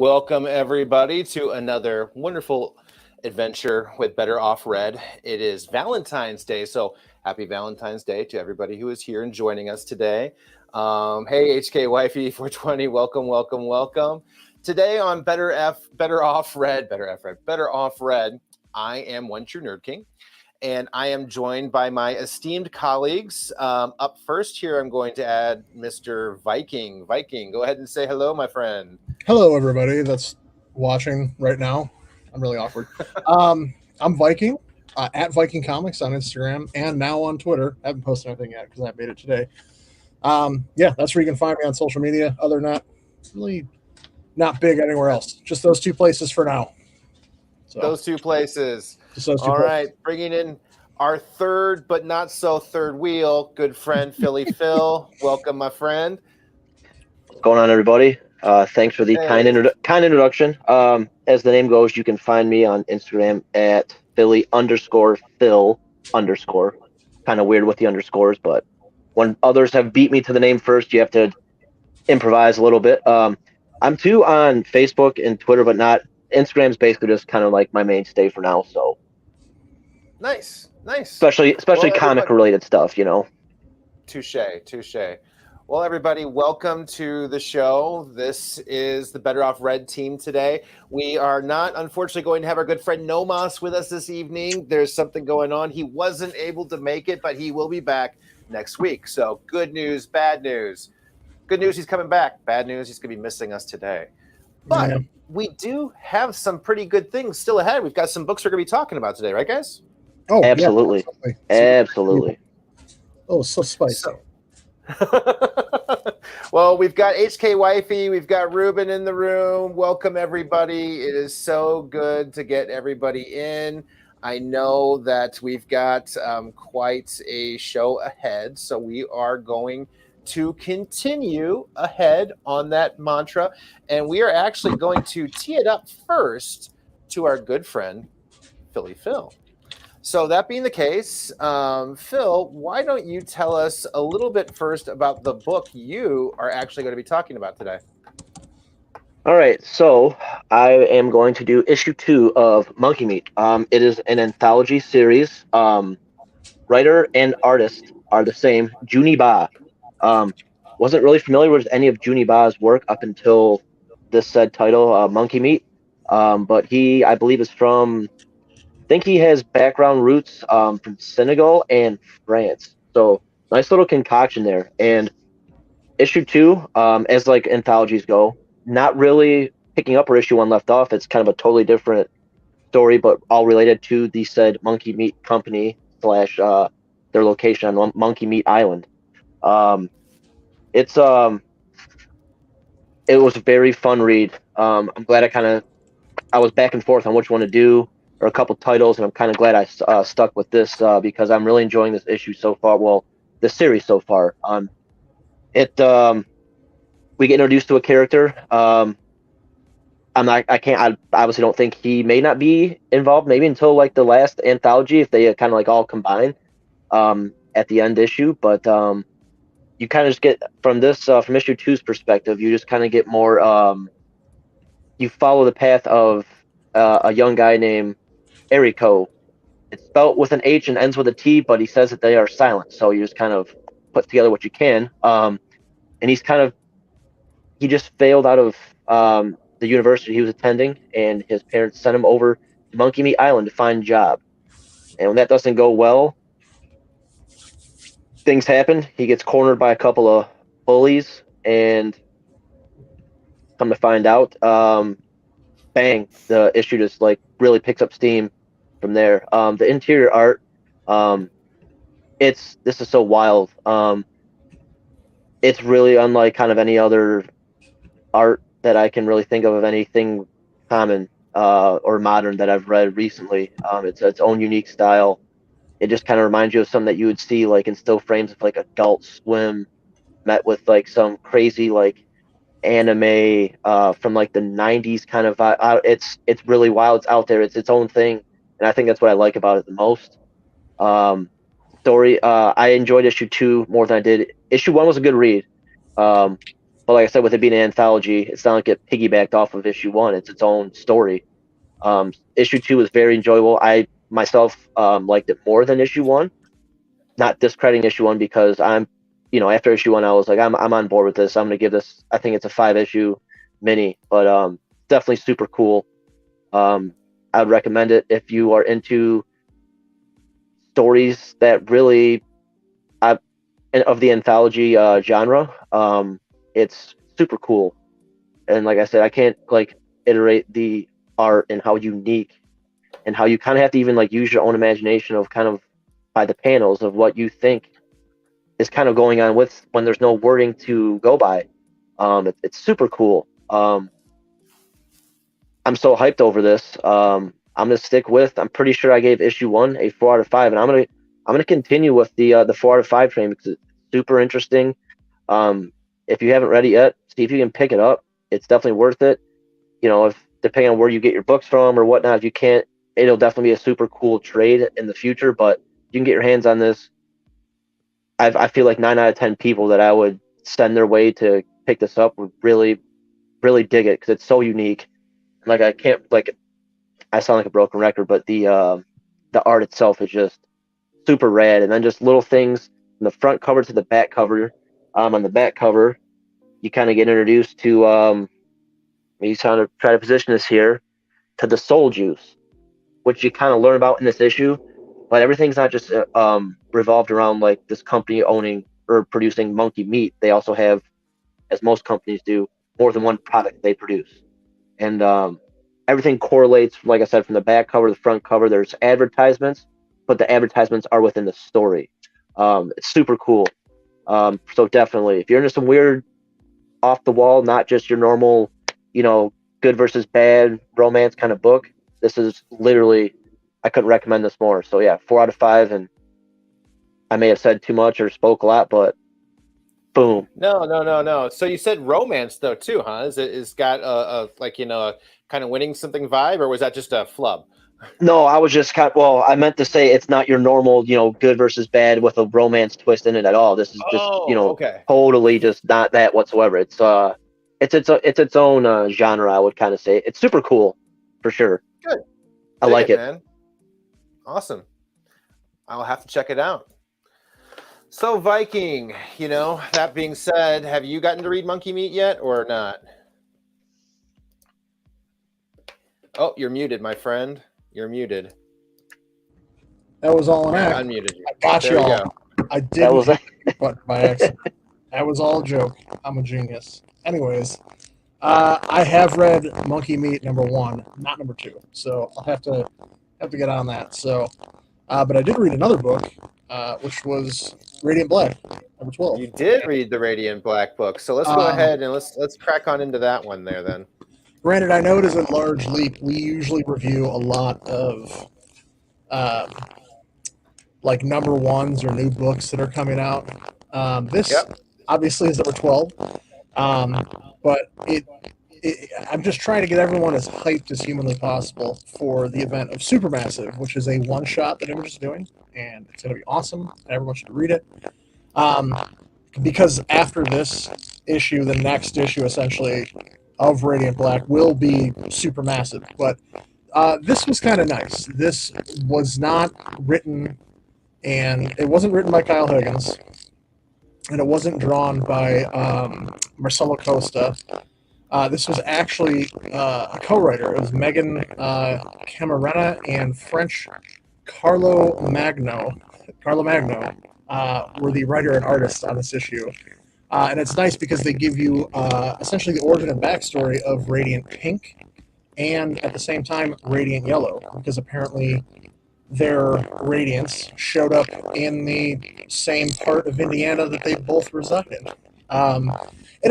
Welcome, everybody, to another wonderful adventure with Better Off Red. It is Valentine's Day, so happy Valentine's Day to everybody who is here and joining us today. Hey, HK Wifey 420, welcome. Today on Better Off Red, I am One True Nerdking. And I am joined by my esteemed colleagues. Up first here, I'm going to add Mr. Vyking. Vyking, go ahead and say hello, my friend. Hello, everybody that's watching right now. I'm really awkward. I'm Vyking, at Vyking Comics on Instagram and now on Twitter. I haven't posted anything yet because I made it today. That's where you can find me on social media. Other than that, really not big anywhere else. Just those two places for now. So, those two places. All right, bringing in our third but not so third wheel, good friend Philly Phil. Welcome, my friend. What's going on, everybody? Thanks for the kind introduction. As the name goes, you can find me on Instagram at Philly_Phil_. Kind of weird with the underscores, but when others have beat me to the name first, you have to improvise a little bit. I'm too on Facebook and Twitter, but not Instagram's basically just kind of like my mainstay for now. So nice. Especially comic related stuff, you know. Touche. Well, everybody, welcome to the show. This is the Better Off Red team today. We are not, unfortunately, going to have our good friend Nomas with us this evening. There's something going on. He wasn't able to make it, but he will be back next week. So good news, bad news. Good news, he's coming back. Bad news, he's going to be missing us today. But we do have some pretty good things still ahead. We've got some books we're going to be talking about today, right, guys? Oh, absolutely. Yeah, absolutely. Oh, so spicy. Well, we've got HK Wifey, we've got Ruben in the room. Welcome, everybody. It is so good to get everybody in. I know that we've got quite a show ahead, so we are going to continue ahead on that mantra, and we are actually going to tee it up first to our good friend, Philly Phil. So that being the case, Phil, why don't you tell us a little bit first about the book you are actually going to be talking about today? All right, so I am going to do issue 2 of Monkey Meat. It is an anthology series. Writer and artist are the same, Juni Ba. Wasn't really familiar with any of Juni Ba's work up until this said title, Monkey Meat. But he, I believe, is from... I think he has background roots from Senegal and France. So nice little concoction there. And issue 2, as like anthologies go, not really picking up where issue 1 left off. It's kind of a totally different story, but all related to the said Monkey Meat Company / their location on Monkey Meat Island. It was a very fun read. I'm glad I was back and forth on which one to do, or a couple titles, and I'm kind of glad I stuck with this because I'm really enjoying this issue so far. Well, the series so far. We get introduced to a character. I obviously don't think he may not be involved maybe until like the last anthology if they kind of like all combine at the end issue. But you kind of just get from this from issue 2's perspective, you just kind of get more. You follow the path of a young guy named Eriko. It's spelled with an H and ends with a T, but he says that they are silent. So you just kind of put together what you can. And he just failed out of the university he was attending, and his parents sent him over to Monkey Meat Island to find a job. And when that doesn't go well, things happen. He gets cornered by a couple of bullies, and come to find out, bang, the issue just like really picks up steam from there. The interior art, this is so wild. It's really unlike kind of any other art that I can really think of anything common or modern that I've read recently. It's its own unique style. It just kind of reminds you of something that you would see like in still frames of like Adult Swim met with like some crazy like anime from like the 90s kind of vibe. It's really wild. It's out there. It's its own thing, and I think that's what I like about it the most. Story, I enjoyed issue 2 more than I did issue 1. Was a good read. But like I said, with it being an anthology, it's not like it piggybacked off of issue 1. It's its own story. Issue 2 was very enjoyable. I myself liked it more than issue 1. Not discrediting issue 1 because after issue 1, I was like, I'm on board with this. I'm gonna give this. I think it's a 5-issue mini, but definitely super cool. I would recommend it if you are into stories that really of the anthology genre. It's super cool, and like I said, I can't iterate the art and how unique and how you kind of have to even use your own imagination of kind of by the panels of what you think is kind of going on with when there's no wording to go by. It's super cool. I'm so hyped over this. I'm gonna stick with. I'm pretty sure I gave issue 1 a 4 out of 5, and I'm gonna continue with the 4 out of 5 train because it's super interesting. If you haven't read it yet, see if you can pick it up. It's definitely worth it. If depending on where you get your books from or whatnot, if you can't, it'll definitely be a super cool trade in the future. But you can get your hands on this. I feel like 9 out of 10 people that I would send their way to pick this up would really, really dig it because it's so unique. I sound like a broken record, but the art itself is just super rad. And then just little things from the front cover to the back cover. On the back cover, you kind of get introduced to you kind of try to position this here to the soul juice, which you kind of learn about in this issue. But everything's not just revolved around this company owning or producing monkey meat. They also have, as most companies do, more than one product they produce. And everything correlates, like I said, from the back cover to the front cover. There's advertisements, but the advertisements are within the story. It's super cool. So definitely, if you're into some weird, off the wall, not just your normal, good versus bad romance kind of book, this is literally, I couldn't recommend this more. So yeah, 4 out of 5, and I may have said too much or spoke a lot, but boom. No. So you said romance though too, huh? Is got a kind of winning something vibe, or was that just a flub? No, I was just I meant to say it's not your normal, good versus bad with a romance twist in it at all. This is just, okay. totally just not that whatsoever. It's its own genre, I would kind of say. It's super cool, for sure. Good. I like it, man. Awesome. I'll have to check it out. So Vyking, that being said, have you gotten to read Monkey Meat yet or not? Oh, you're muted, my friend. You're muted. That was all an I act. unmuted you. I got There you we all. go. I didn't hit the button by accident. That was all a joke. I'm a genius. Anyways, I have read Monkey Meat #1, not #2, so I'll have to get on that. So, but I did read another book, which was Radiant Black #12. You did read the Radiant Black book, so let's go ahead and let's crack on into that one there then. Granted, I know it is a large leap. We usually review a lot of #1s or new books that are coming out. This obviously is #12, but I'm just trying to get everyone as hyped as humanly possible for the event of Supermassive, which is a one-shot that Image is doing, and it's going to be awesome. Everyone should read it. Because after this issue, the next issue, essentially, of Radiant Black will be Supermassive. But this was kind of nice. This was not written, and it wasn't written by Kyle Higgins, and it wasn't drawn by Marcelo Costa. This was actually a co-writer. It was Megan Camarena and French Carlo Magno. Carlo Magno were the writer and artist on this issue. And it's nice because they give you essentially the origin and backstory of Radiant Pink and at the same time Radiant Yellow, because apparently their Radiants showed up in the same part of Indiana that they both reside in. And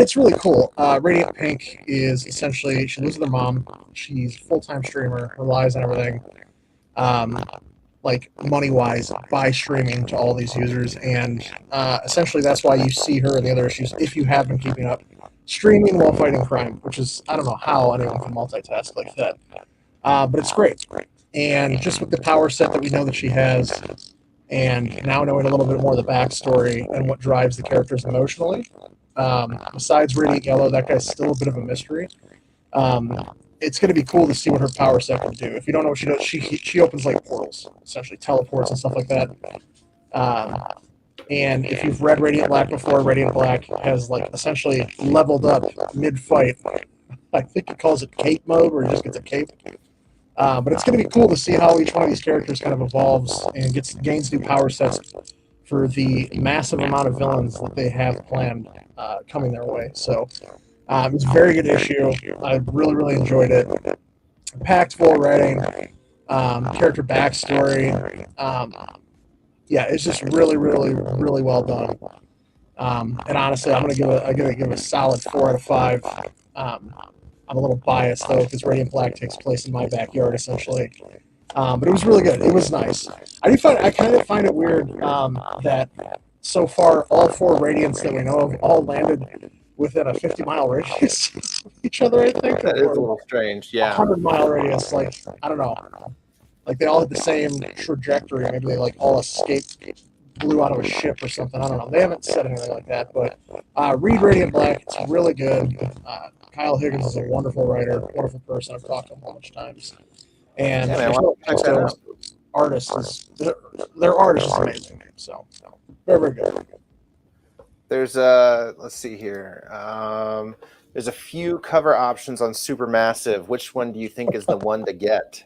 it's really cool. Radiant Pink is essentially, she lives with her mom. She's a full-time streamer, relies on everything, money-wise, by streaming to all these users. And essentially that's why you see her in the other issues, if you have been keeping up, streaming while fighting crime, which is, I don't know how anyone can multitask like that. But it's great. And just with the power set that we know that she has, and now knowing a little bit more of the backstory and what drives the characters emotionally, Besides Radiant Yellow, that guy's still a bit of a mystery. It's going to be cool to see what her power set can do. If you don't know what she does, she opens like portals, essentially teleports and stuff like that. And if you've read Radiant Black before, Radiant Black has like essentially leveled up mid-fight. I think it calls it cape mode, where he just gets a cape. But it's going to be cool to see how each one of these characters kind of evolves and gains new power sets for the massive amount of villains that they have planned coming their way. So it was a very good issue. I really, really enjoyed it. Packed full of writing, character backstory. Yeah, it's just really, really, really well done. And honestly, I'm gonna give a solid 4 out of 5. I'm a little biased though because Radiant Black takes place in my backyard essentially. But it was really good. It was nice. I kind of find it weird that so far all 4 Radiants that we know of all landed within a 50-mile radius of each other. I think that is a little strange. Yeah, 100-mile radius. Like I don't know. Like they all had the same trajectory. Maybe they like all escaped, blew out of a ship or something. I don't know. They haven't said anything like that. But read Radiant Black. It's really good. Kyle Higgins is a wonderful writer, wonderful person. I've talked to him a bunch of times. And their artist is amazing. So very, very good. There's let's see here. There's a few cover options on Supermassive. Which one do you think is the one to get?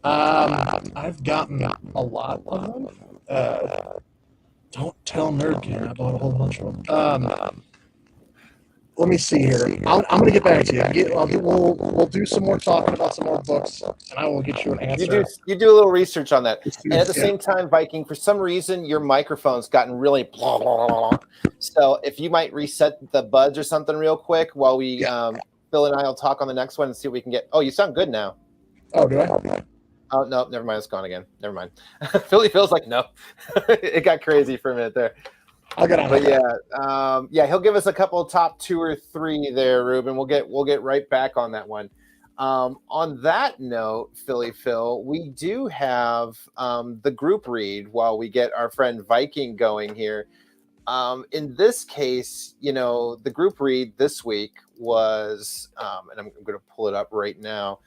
I've gotten a lot of them. Don't tell Nerdking. I bought a whole bunch of them. Let me see here. I'm going to get back to you. We'll do some more talking about some more books, and I will get you an answer. You do a little research on that. And at the same time, Vyking, for some reason, your microphone's gotten really blah, blah, blah. So if you might reset the buds or something real quick while we, Phil and I will talk on the next one and see what we can get. Oh, you sound good now. Oh, do I? Oh, no, never mind. It's gone again. Never mind. Philly feels like no. It got crazy for a minute there. I'll get on. But he'll give us a couple of top 2 or 3 there, Ruben. We'll get right back on that one. On that note, Phil, we do have the group read while we get our friend Vyking going here. In this case, the group read this week was, and I'm going to pull it up right now,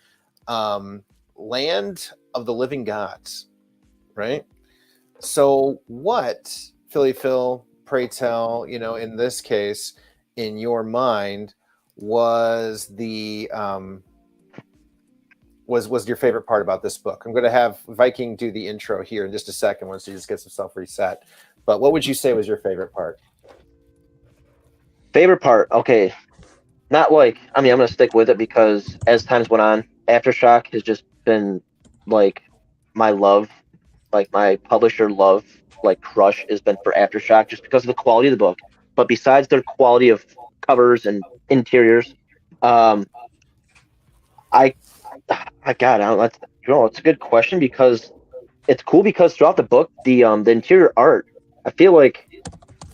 Land of the Living Gods, right? So what, Phil, pray tell, in this case, in your mind, was the was your favorite part about this book? I'm going to have Vyking do the intro here in just a second once he just gets himself reset. But what would you say was your favorite part? Favorite part? Okay. Not like, I'm going to stick with it because as times went on, Aftershock has just been like my love, like my publisher love, like crush has been for Aftershock just because of the quality of the book. But besides their quality of covers and interiors, it's a good question because it's cool because throughout the book, the interior art, I feel like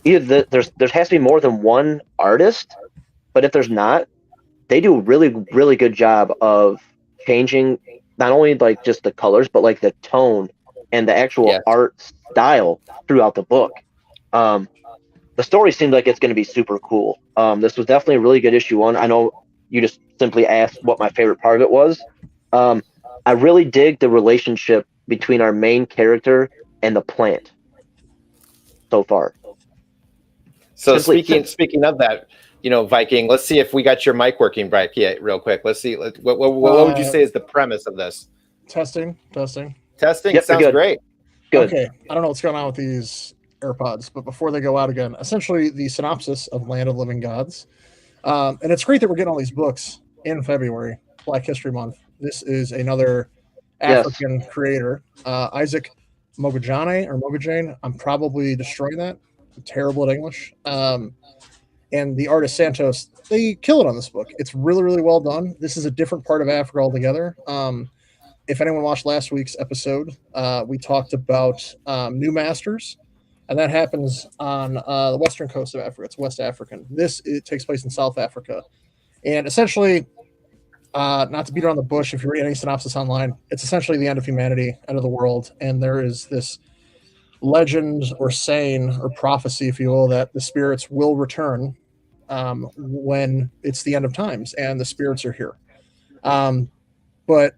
either there has to be more than one artist, but if there's not, they do a really, really good job of changing not only like just the colors, but like the tone and the actual art style throughout the book. The story seems like it's going to be super cool. This was definitely a really good issue 1. I know you just simply asked what my favorite part of it was. I really dig the relationship between our main character and the plant so far. So speaking of that, Vyking, let's see if we got your mic working right. Yeah, real quick. Let's see. What would you say is the premise of this? Testing. Yep, sounds great. Good. Okay, I don't know what's going on with these AirPods, but before they go out again, essentially the synopsis of Land of Living Gods. And it's great that we're getting all these books in February, Black History Month. This is another African creator, Isaac Mogajane. I'm probably destroying that. I'm terrible at English. And the artist Santos, they kill it on this book. It's really, really well done. This is a different part of Africa altogether. If anyone watched last week's episode, we talked about New Masters, and that happens on the western coast of Africa. It's West African. It takes place in South Africa. And essentially, not to beat around the bush, if you read any synopsis online, it's essentially the end of humanity, end of the world, and there is this legend or saying or prophecy, if you will, that the spirits will return when it's the end of times and the spirits are here. But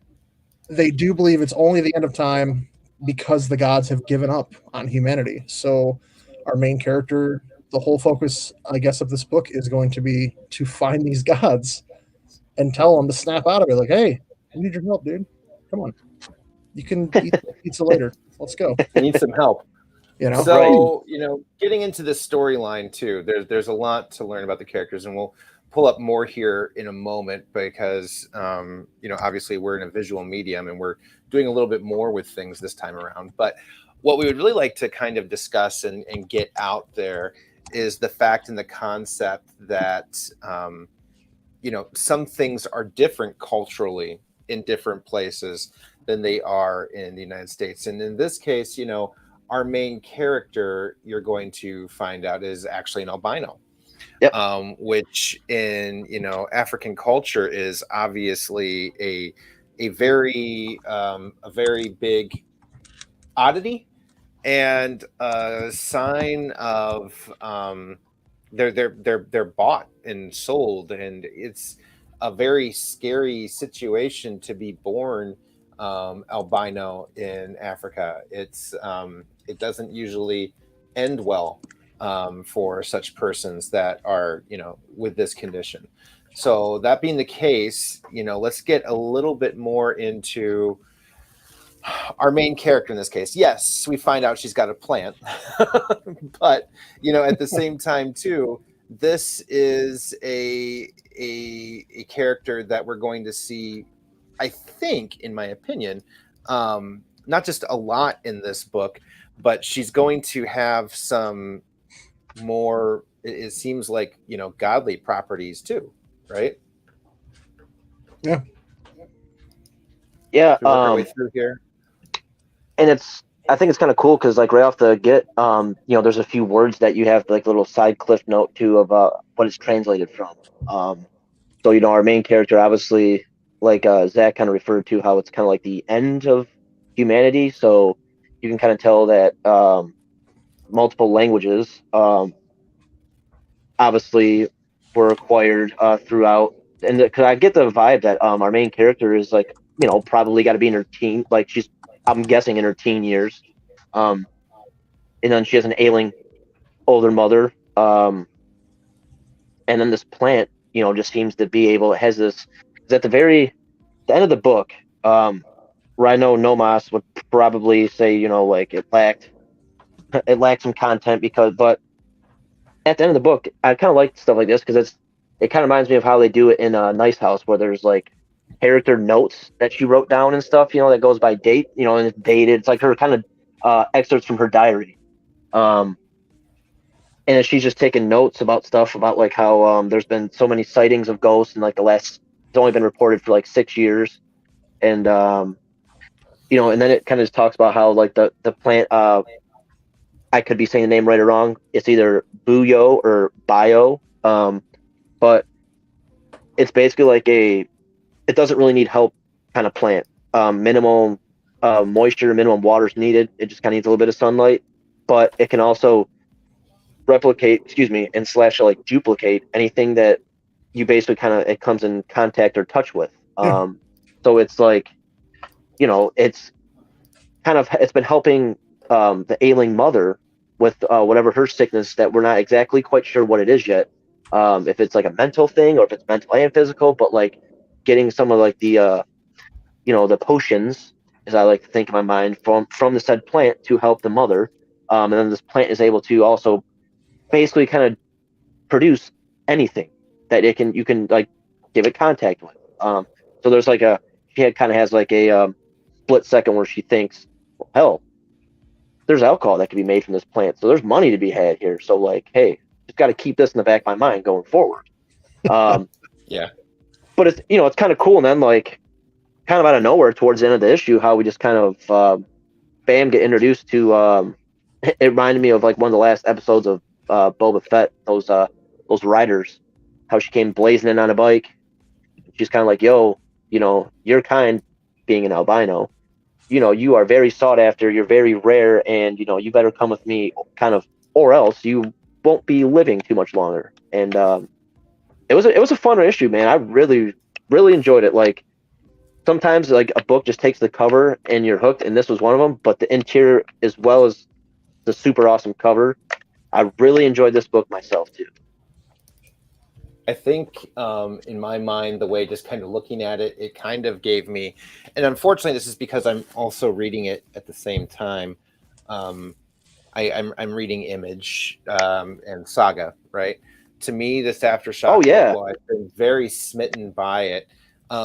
they do believe it's only the end of time because the gods have given up on humanity. So our main character, the whole focus, I guess, of this book is going to be to find these gods and tell them to snap out of it. Like, hey, I need your help, dude. Come on. You can eat pizza later. Let's go. I need some help. You know? So, getting into the storyline too, there's a lot to learn about the characters, and we'll pull up more here in a moment because, obviously we're in a visual medium and we're doing a little bit more with things this time around. But what we would really like to kind of discuss and get out there is the fact and the concept that, some things are different culturally in different places than they are in the United States. And in this case, our main character, you're going to find out, is actually an albino. Yep. Which in African culture is obviously a very big oddity and a sign of they're bought and sold, and it's a very scary situation to be born albino in Africa. It doesn't usually end well for such persons that are, with this condition. So that being the case, let's get a little bit more into our main character in this case. Yes, we find out she's got a plant, but at the same time too, this is a character that we're going to see, I think, in my opinion, not just a lot in this book, but she's going to have some more, it seems like, godly properties too, right? Yeah. Yeah. Work our way through here. And I think it's kind of cool because, like, right off the get, there's a few words that you have, like, a little side cliff note to about what it's translated from. So, our main character, obviously, like Zach kind of referred to, how it's kind of like the end of humanity. So you can kind of tell that multiple languages obviously were acquired throughout. And because I get the vibe that our main character is, like, probably got to be in her teen, like I'm guessing in her teen years. And then she has an ailing older mother. And then this plant, just seems to be able, it has this, 'cause at the end of the book, where I know Nomas would probably say, like it lacked some content but at the end of the book, I kind of like stuff like this because it kind of reminds me of how they do it in a Nice House, where there's like character notes that she wrote down and stuff, that goes by date, and it's dated. It's like her kind of excerpts from her diary. And she's just taking notes about stuff about, like, how there's been so many sightings of ghosts in, like, it's only been reported for like 6 years. And, and then it kind of just talks about how, like, the plant, I could be saying the name right or wrong. It's either Buyo or Bio. But it's basically like it doesn't really need help kind of plant. Minimal moisture, minimum water is needed. It just kind of needs a little bit of sunlight, but it can also replicate, and / like duplicate anything that you basically it comes in contact or touch with. So it's like, it's been helping the ailing mother with whatever her sickness, that we're not exactly quite sure what it is yet. If it's like a mental thing or if it's mental and physical, but like getting some of, like, the the potions, as I like to think in my mind, from the said plant to help the mother. And then this plant is able to also basically kind of produce anything that you can like give it contact with. So there's like she kind of has like a split second where she thinks, well, hell, there's alcohol that can be made from this plant, so there's money to be had here. So, like, hey, just got to keep this in the back of my mind going forward. Yeah. But it's it's kind of cool, and then, like, kind of out of nowhere towards the end of the issue, how we just kind of bam, get introduced to it reminded me of, like, one of the last episodes of Boba Fett, those riders, how she came blazing in on a bike. She's kind of like, yo, your kind, being an albino, you are very sought after, you're very rare, and you better come with me, kind of, or else you won't be living too much longer. And it was a fun issue, man. I really enjoyed it. Like sometimes like a book just takes the cover and you're hooked, and this was one of them. But the interior as well as the super awesome cover, I really enjoyed this book myself too. I think in my mind, the way just kind of looking at it, it kind of gave me, and unfortunately, this is because I'm also reading it at the same time. I'm reading Image and Saga, right? To me, this Aftershock Oh yeah, book, well, I've been very smitten by it.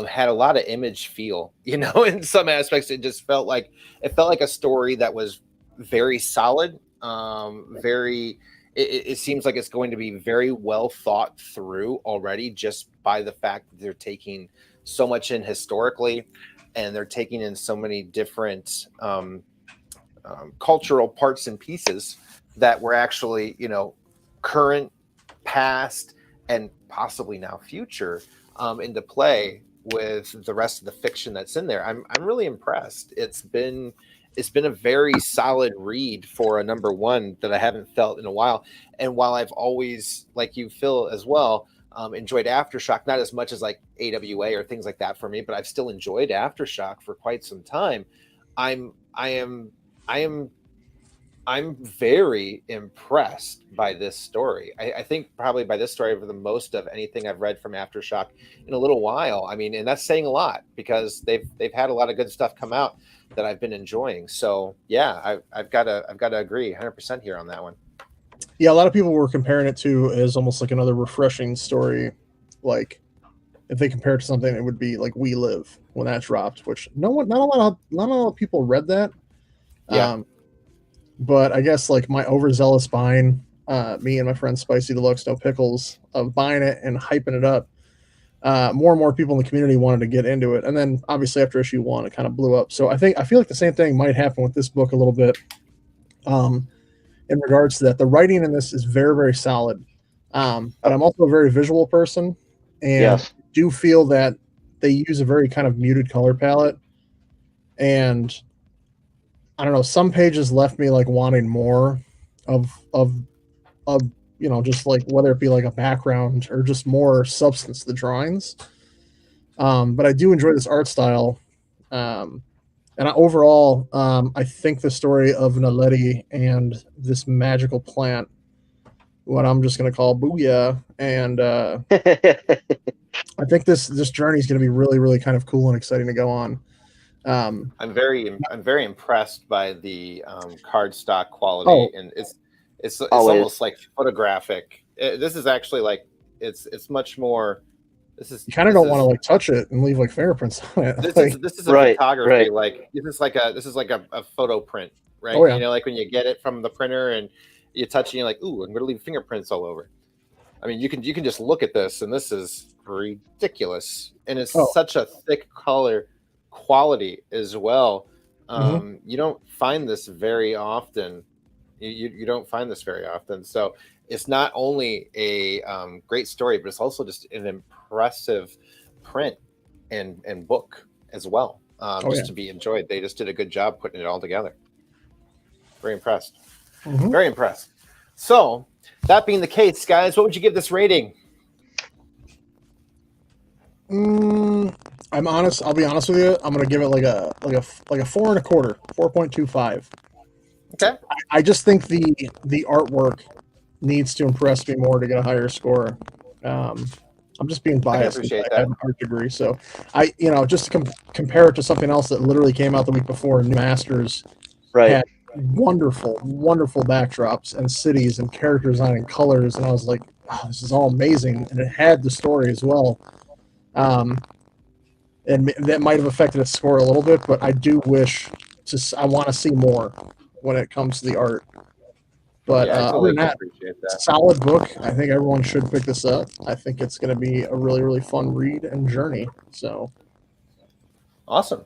Had a lot of Image feel, in some aspects. It felt like a story that was very solid, very. It seems like it's going to be very well thought through already, just by the fact that they're taking so much in historically, and they're taking in so many different cultural parts and pieces that were actually, current, past, and possibly now future into play with the rest of the fiction that's in there. I'm really impressed. It's been a very solid read for a number one that I haven't felt in a while. And while I've always, like you, Phil, as well, enjoyed Aftershock, not as much as like AWA or things like that for me, but I've still enjoyed Aftershock for quite some time. I am I'm very impressed by this story. I think probably by this story over the most of anything I've read from Aftershock in a little while. I mean, and that's saying a lot because they've had a lot of good stuff come out that I've been enjoying. So yeah, I've got to agree 100% here on that one. Yeah, a lot of people were comparing it to as almost like another refreshing story. Like if they compare it to something, it would be like We Live when that dropped, which not a lot of people read that. Yeah. But I guess like my overzealous buying, me and my friend Spicy Deluxe No Pickles, of buying it and hyping it up, more and more people in the community wanted to get into it. And then obviously after issue 1, it kind of blew up. So I feel like the same thing might happen with this book a little bit. In regards to that, the writing in this is very, very solid. But I'm also a very visual person, and yes, do feel that they use a very kind of muted color palette. And I don't know, some pages left me like wanting more of just like whether it be like a background or just more substance to the drawings. But I do enjoy this art style. And overall, I think the story of Naledi and this magical plant, what I'm just going to call Booyah, and I think this journey is going to be really, really kind of cool and exciting to go on. I'm very impressed by the cardstock quality, and it's almost like photographic. This is actually like it's much more. You kind of don't want to like touch it and leave like fingerprints on it. This is a right, photography. right. Like this is like a photo print, right? Oh, yeah. Like when you get it from the printer and you touch it, and you're like, ooh, I'm gonna leave fingerprints all over. I mean, you can just look at this, and this is ridiculous, and it's such a thick color quality as well. You don't find this very often. You don't find this very often. So it's not only a great story, but it's also just an impressive print and book as well. To be enjoyed. They just did a good job putting it all together. Very impressed. Very impressed. So that being the case, guys, what would you give this rating? I'm honest. I'll be honest with you. I'm gonna give it like a 4.25, 4.25. Okay. I just think the artwork needs to impress me more to get a higher score. I'm just being biased. I have an art degree, so just to compare it to something else that literally came out the week before, New Masters, Right. had wonderful, wonderful backdrops and cities and character design and colors, and I was like, oh, this is all amazing, and it had the story as well. And that might have affected its score a little bit, but I do wish I want to see more when it comes to the art. But I totally appreciate that. Solid book. I think everyone should pick this up. I think it's going to be a really, really fun read and journey. So awesome.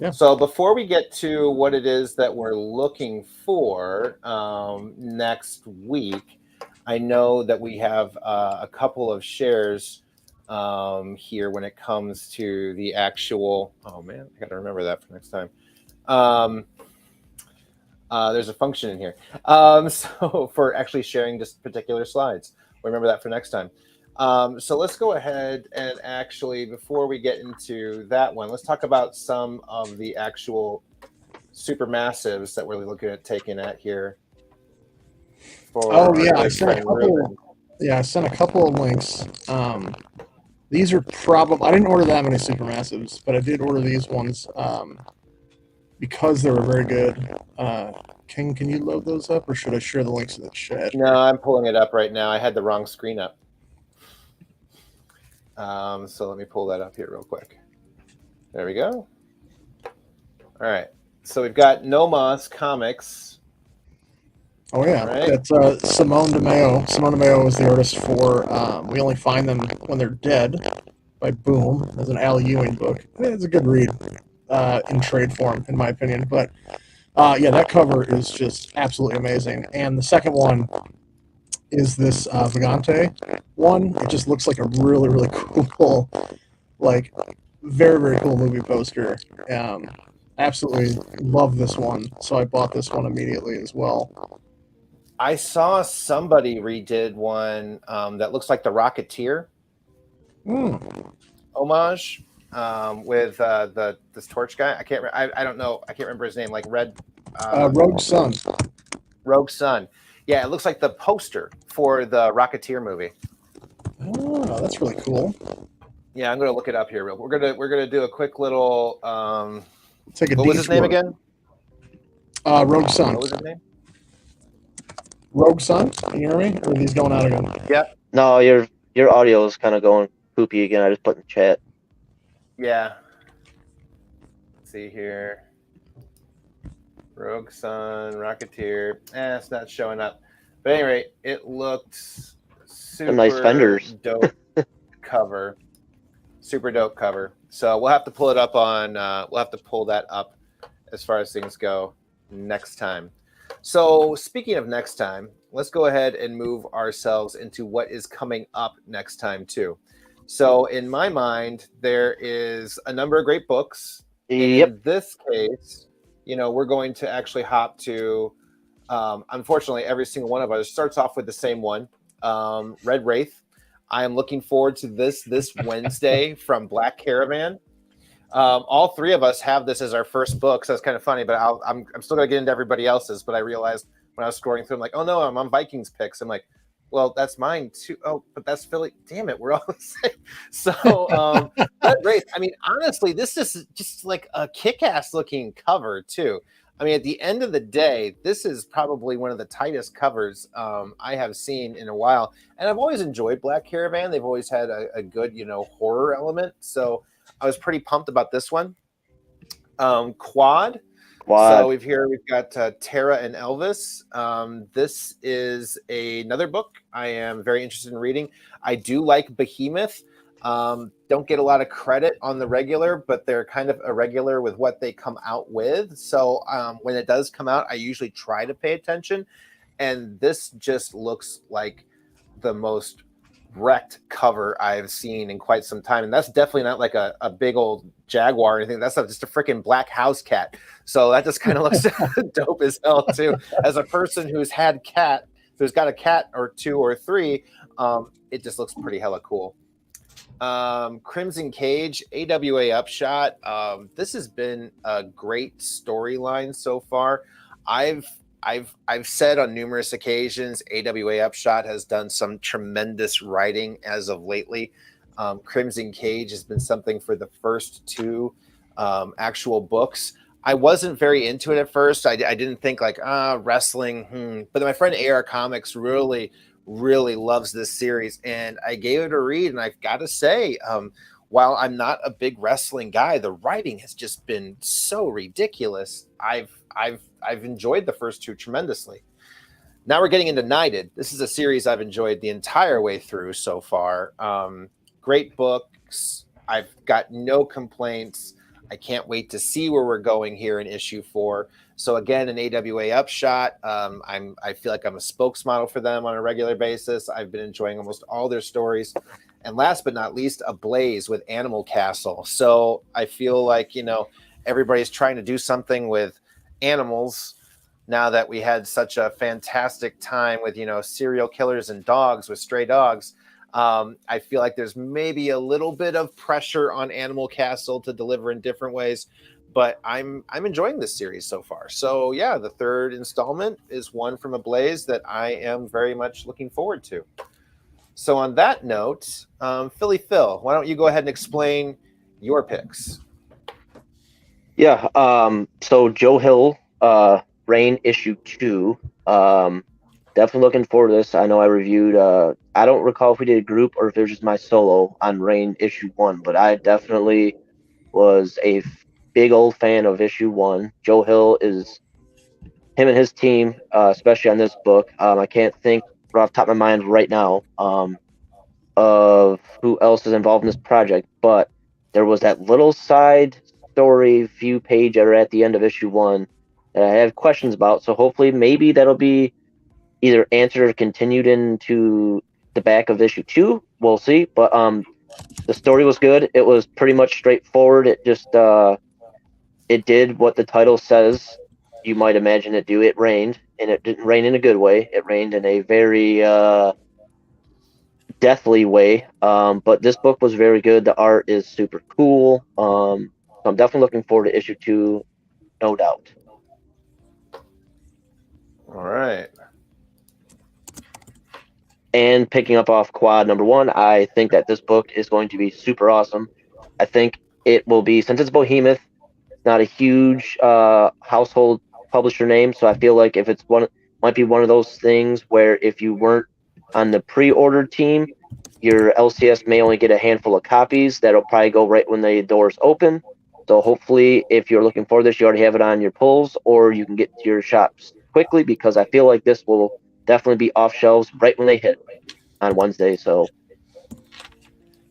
Yeah. So before we get to what it is that we're looking for next week, I know that we have a couple of shares here when it comes to the actual. Oh man, I got to remember that for next time. There's a function in here. So for actually sharing just particular slides, remember that for next time. So let's go ahead and actually, before we get into that one, let's talk about some of the actual supermassives that we're looking at taking at here. For I sent a couple. Yeah, I sent a couple of links. These are probably I didn't order that many supermassives, but I did order these ones because they were very good. Can you load those up, or should I share the links in the chat? No, I'm pulling it up right now. I had the wrong screen up. So let me pull that up here real quick. There we go. All right. So we've got Nomas Comics. Oh yeah, right. That's Simone DeMeo. Simone DeMeo is the artist for We Only Find Them When They're Dead by Boom. It's an Al Ewing book. It's a good read in trade form, in my opinion. But yeah, that cover is just absolutely amazing. And the second one is this Vagante one. It just looks like a really, really cool, like very, very cool movie poster. Absolutely love this one. So I bought this one immediately as well. I saw somebody redid one that looks like the Rocketeer homage with this torch guy. I can't. I don't know. I can't remember his name. Like Red. Rogue Sun. Rogue Sun. Yeah, it looks like the poster for the Rocketeer movie. Oh, that's really cool. Yeah, I'm gonna look it up here. We're gonna do a quick little. Take a what was his name again? Rogue Sun. What was his name? Rogue Sun. Can you hear me? Or are these going out again? Yep. No, your audio is kind of going poopy again. I just put in the chat. Yeah. Let's see here. Rogue Sun, Rocketeer. It's not showing up. But at any rate, it looked super nice fenders. Dope cover. Super dope cover. So we'll have to pull it up on. We'll have to pull that up as far as things go next time. So speaking of next time, let's go ahead and move ourselves into what is coming up next time too. So in my mind, there is a number of great books. Yep. In this case, we're going to actually hop to, unfortunately, every single one of us starts off with the same one, Red Wraith. I am looking forward to this Wednesday from Black Caravan. All three of us have this as our first book, so it's kind of funny, but I'm still going to get into everybody else's, but I realized when I was scrolling through, I'm like, oh no, I'm on Vikings picks. I'm like, well, that's mine too. Oh, but that's Philly. Damn it, we're all the same. So, Red Wraith. I mean, honestly, this is just like a kick-ass looking cover too. I mean, at the end of the day, this is probably one of the tightest covers I have seen in a while. And I've always enjoyed Black Caravan. They've always had a good, horror element. So I was pretty pumped about this one. Quad. So we've got Tara and Elvis. This is another book I am very interested in reading. I do like Behemoth. Don't get a lot of credit on the regular, but they're kind of irregular with what they come out with. So when it does come out, I usually try to pay attention. And this just looks like the most wrecked cover I've seen in quite some time. And that's definitely not like a big old jaguar or anything. That's just a freaking black house cat. So that just kind of looks dope as hell too. As a person who's got a cat or two or three, it just looks pretty hella cool. Crimson Cage, AWA Upshot. This has been a great storyline so far. I've said on numerous occasions, AWA Upshot has done some tremendous writing as of lately. Crimson Cage has been something for the first two actual books. I wasn't very into it at first. I didn't think like wrestling. But my friend AR Comics really loves this series, and I gave it a read. And I've got to say, while I'm not a big wrestling guy, the writing has just been so ridiculous. I've enjoyed the first two tremendously. Now we're getting into Knighted. This is a series I've enjoyed the entire way through so far. Great books. I've got no complaints. I can't wait to see where we're going here in issue 4. So again, an AWA Upshot. I feel like I'm a spokesmodel for them on a regular basis. I've been enjoying almost all their stories. And last but not least, Ablaze with Animal Castle. So I feel like, everybody's trying to do something with animals now that we had such a fantastic time with, serial killers and dogs with stray dogs. I feel like there's maybe a little bit of pressure on Animal Castle to deliver in different ways, but I'm enjoying this series so far. So yeah, the third installment is one from Ablaze that I am very much looking forward to. So on that note, Philly Phil, why don't you go ahead and explain your picks? Yeah. So Joe Hill, Rain issue 2. Definitely looking forward to this. I know I reviewed. I don't recall if we did a group or if it was just my solo on Rain issue 1, but I definitely was a big old fan of issue 1. Joe Hill is him and his team, especially on this book. I can't think right off the top of my mind right now of who else is involved in this project, but there was that little side story view page at the end of issue 1 that I have questions about. So hopefully, maybe that'll be either answered or continued into the back of issue 2. We'll see. But the story was good. It was pretty much straightforward. It just it did what the title says. You might imagine it do. It rained, and it didn't rain in a good way. It rained in a very deathly way. But this book was very good. The art is super cool. So I'm definitely looking forward to issue 2, no doubt. All right. And picking up off quad number 1, I think that this book is going to be super awesome. I think it will be, since it's Behemoth, not a huge household publisher name, so I feel like if it's might be one of those things where if you weren't on the pre-ordered team, your LCS may only get a handful of copies. That'll probably go right when the doors open. So hopefully, if you're looking for this, you already have it on your pulls, or you can get to your shops quickly, because I feel like this will definitely be off shelves right when they hit on Wednesday. So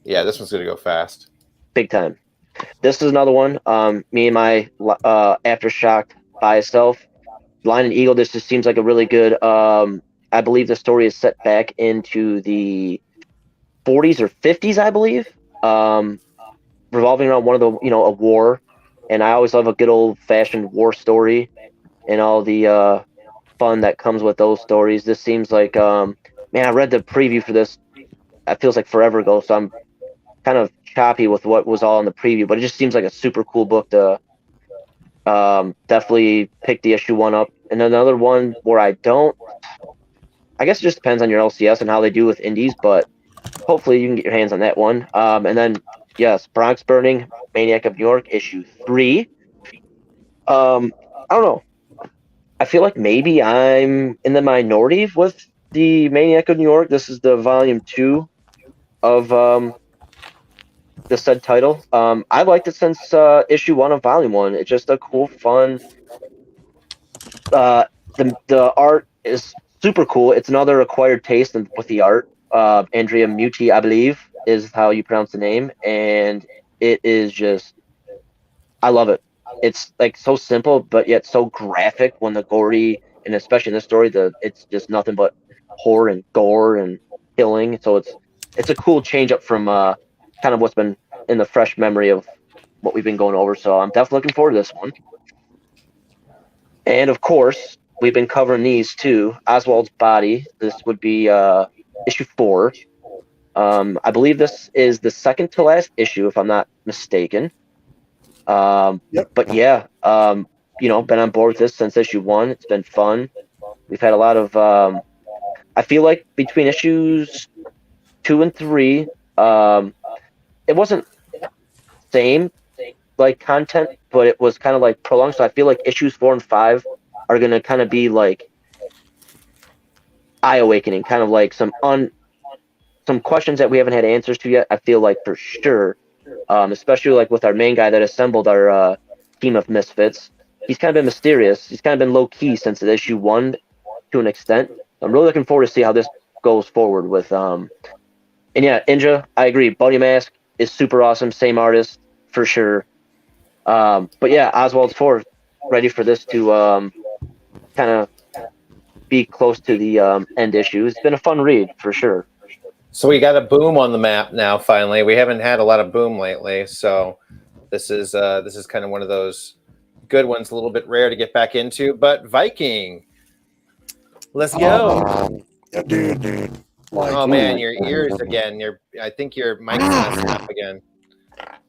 yeah, this one's gonna go fast, big time. This is another one. Me and my Aftershock by itself, Lion and Eagle. This just seems like a really good. I believe the story is set back into the 40s or 50s, I believe, revolving around one of the a war, and I always love a good old fashioned war story and all the fun that comes with those stories. This seems like man, I read the preview for this. It feels like forever ago, so I'm kind of choppy with what was all in the preview, but it just seems like a super cool book to definitely pick the issue 1 up. And another one where I guess it just depends on your LCS and how they do with indies, but hopefully you can get your hands on that one. And then, yes, Bronx Burning, Maniac of New York, issue 3. I don't know. I feel like maybe I'm in the minority with the Maniac of New York. This is the volume 2 of the said title. I liked it since issue 1 of volume 1. It's just a cool, fun. The art is super cool. It's another acquired taste with the art. Andrea Muti, I believe, is how you pronounce the name, and it is just, I love it. It's like so simple, but yet so graphic when the gory, and especially in this story, it's just nothing but horror and gore and killing. So it's a cool change up from kind of what's been in the fresh memory of what we've been going over. So I'm definitely looking forward to this one. And of course, we've been covering these too. Oswald's Body. This would be issue 4. I believe this is the second to last issue, if I'm not mistaken. Yep. But yeah, been on board with this since issue 1. It's been fun. We've had a lot of. I feel like between issues 2 and 3, it wasn't same like content, but it was kind of like prolonged. So I feel like issues 4 and 5 are gonna kind of be like eye awakening, kind of like some questions that we haven't had answers to yet. I feel like for sure, especially like with our main guy that assembled our team of misfits. He's kind of been mysterious. He's kind of been low key since issue 1 to an extent. I'm really looking forward to see how this goes forward with. And yeah, Inja, I agree. Buddy Mask is super awesome. Same artist for sure. But yeah, Oswald's 4, ready for this to kind of be close to the end issue. It's been a fun read for sure. So we got a boom on the map now. Finally, we haven't had a lot of boom lately, so this is kind of one of those good ones. A little bit rare to get back into, but Vyking, let's go. Yeah, dude. Like, Oh man, your ears again. I think your mic's messing up again.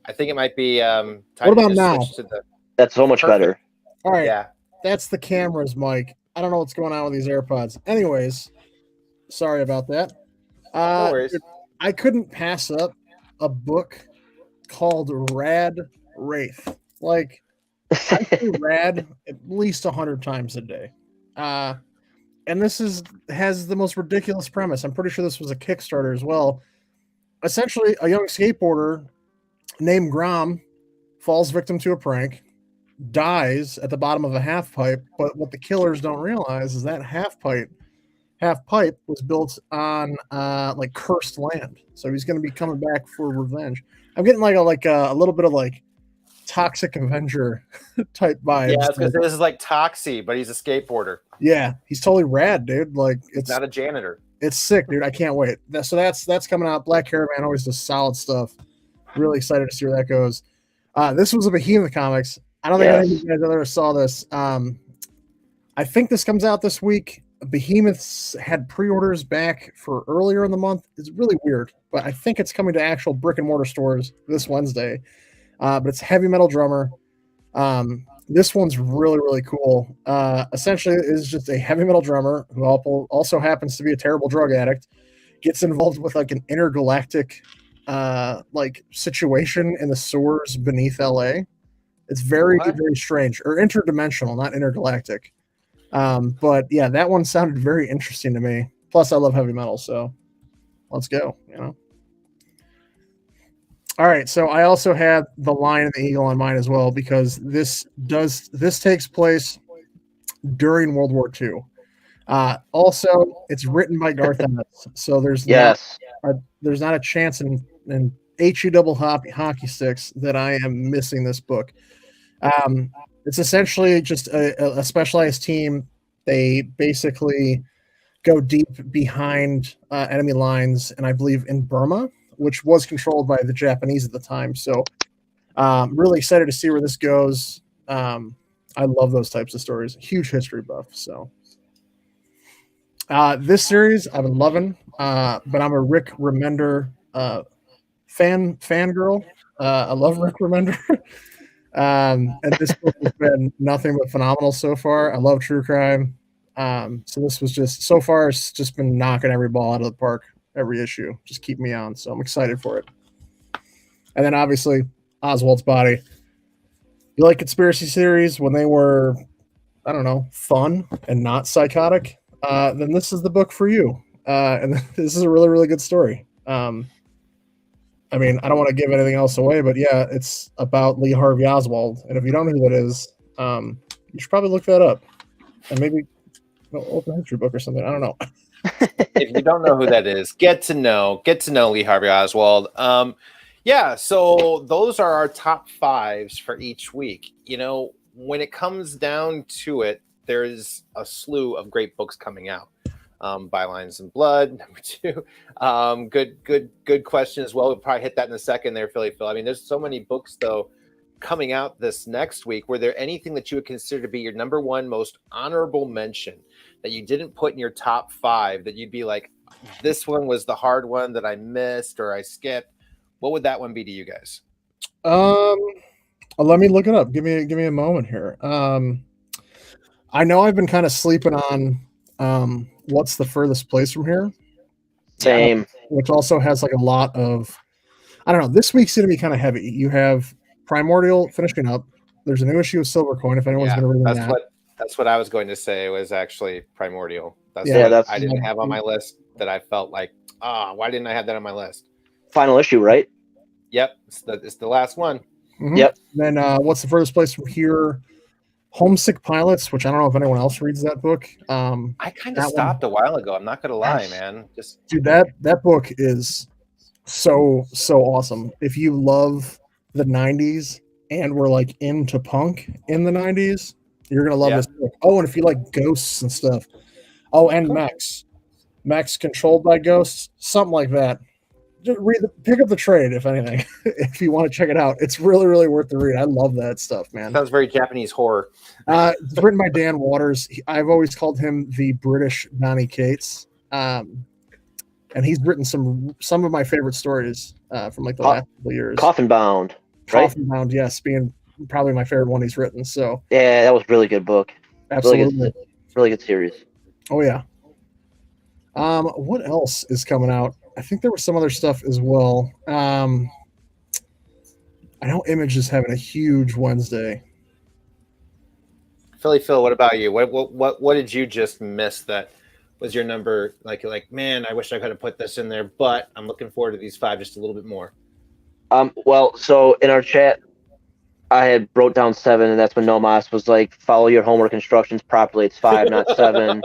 I think it might be time What to about just now? switch to the That's so much Perfect. better. all right, yeah. that's the camera's mic. I don't know what's going on with these AirPods. Anyways, sorry about that. No worries. Dude, I couldn't pass up a book called Rad Wraith. Like, I say rad at least 100 times a day. And this has the most ridiculous premise. I'm pretty sure this was a Kickstarter as well. Essentially, a young skateboarder named Grom falls victim to a prank, dies at the bottom of a half pipe. But what the killers don't realize is that half pipe was built on like cursed land. So he's going to be coming back for revenge. I'm getting like a little bit of like Toxic Avenger type vibes. Yeah, because this is like Toxie, but he's a skateboarder. Yeah, he's totally rad, dude. Like it's not a janitor. It's sick, dude. I can't wait. So that's coming out. Black Caravan always does solid stuff. Really excited to see where that goes. This was a Behemoth Comics. I don't think any of you guys ever saw this. I think this comes out this week. Behemoths had pre-orders back for earlier in the month. It's really weird, but I think it's coming to actual brick and mortar stores this Wednesday. But it's Heavy Metal Drummer. This one's really, really cool. Essentially, it is just a heavy metal drummer who also happens to be a terrible drug addict, gets involved with like an intergalactic like situation in the sewers beneath LA. It's very, very strange, or interdimensional, not intergalactic. But yeah, that one sounded very interesting to me. Plus, I love heavy metal, so let's go. All right, so I also had the Lion and the Eagle on mine as well because this takes place during World War II. Also, it's written by Garth Ennis, so there's not a chance in HE double hockey sticks that I am missing this book. It's essentially just a specialized team. They basically go deep behind enemy lines, and I believe in Burma, which was controlled by the Japanese at the time. So really excited to see where this goes. I love those types of stories. Huge history buff. So this series I've been loving, but I'm a Rick Remender fangirl. I love Rick Remender. And this book has been nothing but phenomenal so far. I love true crime. So this was so far it's just been knocking every ball out of the park. Every issue, just keep me on. So I'm excited for it. And then obviously Oswald's Body. You like conspiracy series when they were, I don't know, fun and not psychotic, then this is the book for you. And this is a really, really good story. I mean, I don't want to give anything else away, but yeah, it's about Lee Harvey Oswald. And if you don't know who that is, you should probably look that up. And maybe open history book or something. I don't know. If you don't know who that is, get to know Lee Harvey Oswald. Yeah, so those are our top fives for each week. When it comes down to it, there's a slew of great books coming out. Bylines and Blood, number 2. Good question as well. We'll probably hit that in a second there, Philly Phil. I mean, there's so many books though coming out this next week. Were there anything that you would consider to be your number one most honorable mention that you didn't put in your top 5 that you'd be like, this one was the hard one that I missed or I skipped? What would that one be to you guys? Let me look it up. Give me a moment here. I know I've been kind of sleeping on What's the Furthest Place from Here? Same. Which also has like a lot of, I don't know, this week's going to be kind of heavy. You have Primordial finishing up. There's a new issue of Silver Coin if anyone's going to read that. That's what I was going to say was actually Primordial. That's I didn't have on my list that I felt like, why didn't I have that on my list? Final issue, right? Yep. It's the last one. Mm-hmm. Yep. Then What's the Furthest Place from Here? Homesick Pilots, which I don't know if anyone else reads that book. I kind of stopped a while ago. I'm not going to lie, man. Dude, that book is so awesome. If you love the 90s and were like into punk in the 90s, you're going to love this book. Oh, and if you like ghosts and stuff. Oh, and Mechs controlled by ghosts, something like that. Just pick up the trade, if anything, if you want to check it out. It's really, really worth the read. I love that stuff, man. Sounds very Japanese horror. It's written by Dan Waters. I've always called him the British Donny Cates. and he's written some of my favorite stories from like the last couple of years. Coffin Bound, right? Coffin Bound, yes, being probably my favorite one he's written. So yeah, that was a really good book. Absolutely, really good series. Oh yeah. What else is coming out? I think there was some other stuff as well. I know Image is having a huge Wednesday. Philly Phil, what about you? What did you just miss that was your number? Like, man, I wish I could have put this in there, but I'm looking forward to these 5 just a little bit more. Well, so in our chat, I had wrote down 7, and that's when Nomas was like, "Follow your homework instructions properly. It's 5, not 7."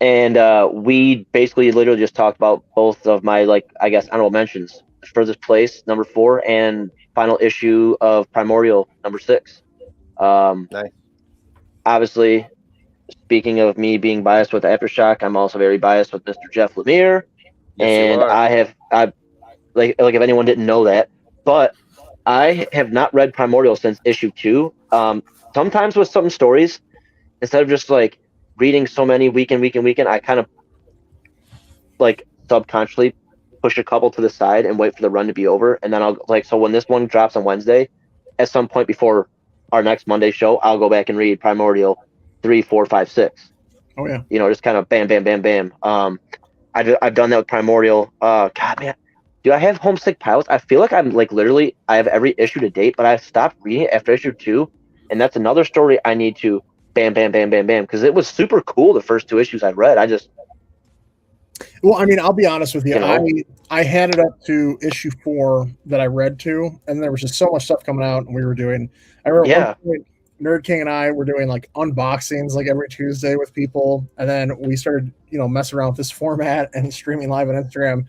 and we basically literally just talked about both of my, like, I guess, honorable mentions: Furthest Place, number 4, and final issue of Primordial, number 6. Nice. Obviously, speaking of me being biased with Aftershock, I'm also very biased with Mr. Jeff Lemire. Yes, and you are. I like if anyone didn't know that, but I have not read Primordial since issue 2. Sometimes with some stories, instead of just like reading so many week in, I kind of like subconsciously push a couple to the side and wait for the run to be over. And then I'll like, so when this one drops on Wednesday, at some point before our next Monday show, I'll go back and read Primordial 3, 4, 5, 6. Oh yeah. Just kind of bam, bam, bam, bam. I've done that with Primordial. God, man. Do I have Homesick Pilots? I feel like I'm like literally I have every issue to date, but I stopped reading it after issue 2, and that's another story I need to bam, bam, bam, bam, bam, because it was super cool the first 2 issues I read. Well, I mean, I'll be honest with you. I had it up to issue 4 that I read to, and there was just so much stuff coming out, and we were doing. I remember at one point, Nerd King and I were doing like unboxings like every Tuesday with people, and then we started messing around with this format and streaming live on Instagram.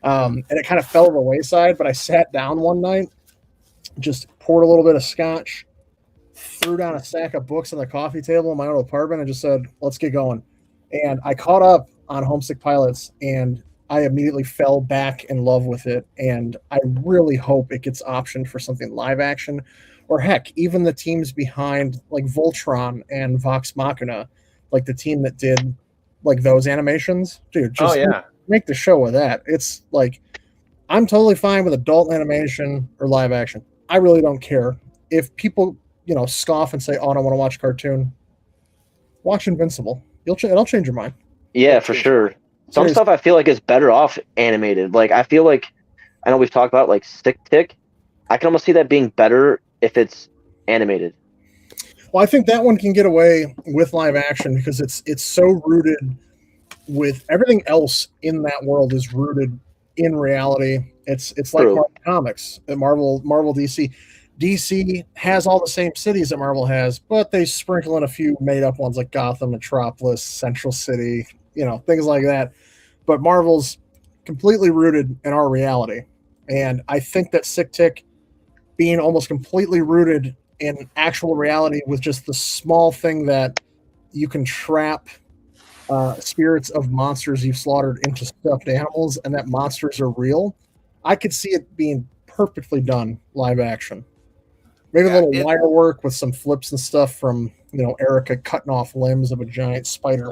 And it kind of fell to the wayside, but I sat down one night, just poured a little bit of scotch, threw down a stack of books on the coffee table in my own apartment, and just said, let's get going. And I caught up on Homesick Pilots, and I immediately fell back in love with it. And I really hope it gets optioned for something live action, or heck, even the teams behind like Voltron and Vox Machina, like the team that did like those animations, dude, just make the show with that. It's like, I'm totally fine with adult animation or live action. I really don't care. If people, scoff and say, oh, I don't want to watch a cartoon, watch Invincible. It'll change your mind. Yeah, for sure. Some stuff I feel like is better off animated. Like, I feel like, I know we've talked about like Stick Tick. I can almost see that being better if it's animated. Well, I think that one can get away with live action because it's so rooted with everything else in that world is rooted in reality. It's like Marvel Comics, Marvel DC. DC has all the same cities that Marvel has, but they sprinkle in a few made up ones like Gotham, Metropolis, Central City, things like that. But Marvel's completely rooted in our reality. And I think that Sick Tick being almost completely rooted in actual reality with just the small thing that you can trap spirits of monsters you've slaughtered into stuffed animals, and that monsters are real. I could see it being perfectly done live action. Maybe a little wire work with some flips and stuff from Erica cutting off limbs of a giant spider.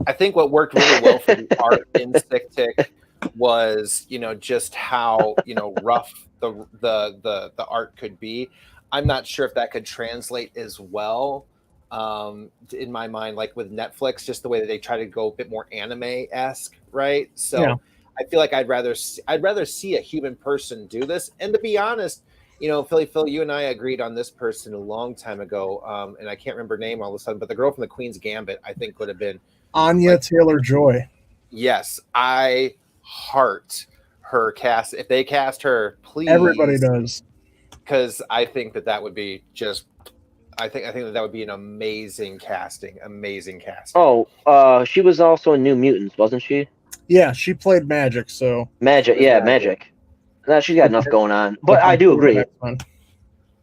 I think what worked really well for the art in Stick Tick was just how rough the art could be. I'm not sure if that could translate as well in my mind, like with Netflix, just the way that they try to go a bit more anime-esque, right? So I feel like I'd rather see a human person do this. And to be honest, Phil, you and I agreed on this person a long time ago, and I can't remember her name all of a sudden, but the girl from the Queen's Gambit, I think, would have been Anya Taylor-Joy. Yes, I heart her cast. If they cast her, please. Everybody does, because I think that would be just. I think that would be an amazing casting. Amazing casting. Oh, she was also in New Mutants, wasn't she? Yeah, she played Magic. So Magic. No, she's got enough going on, but I do agree.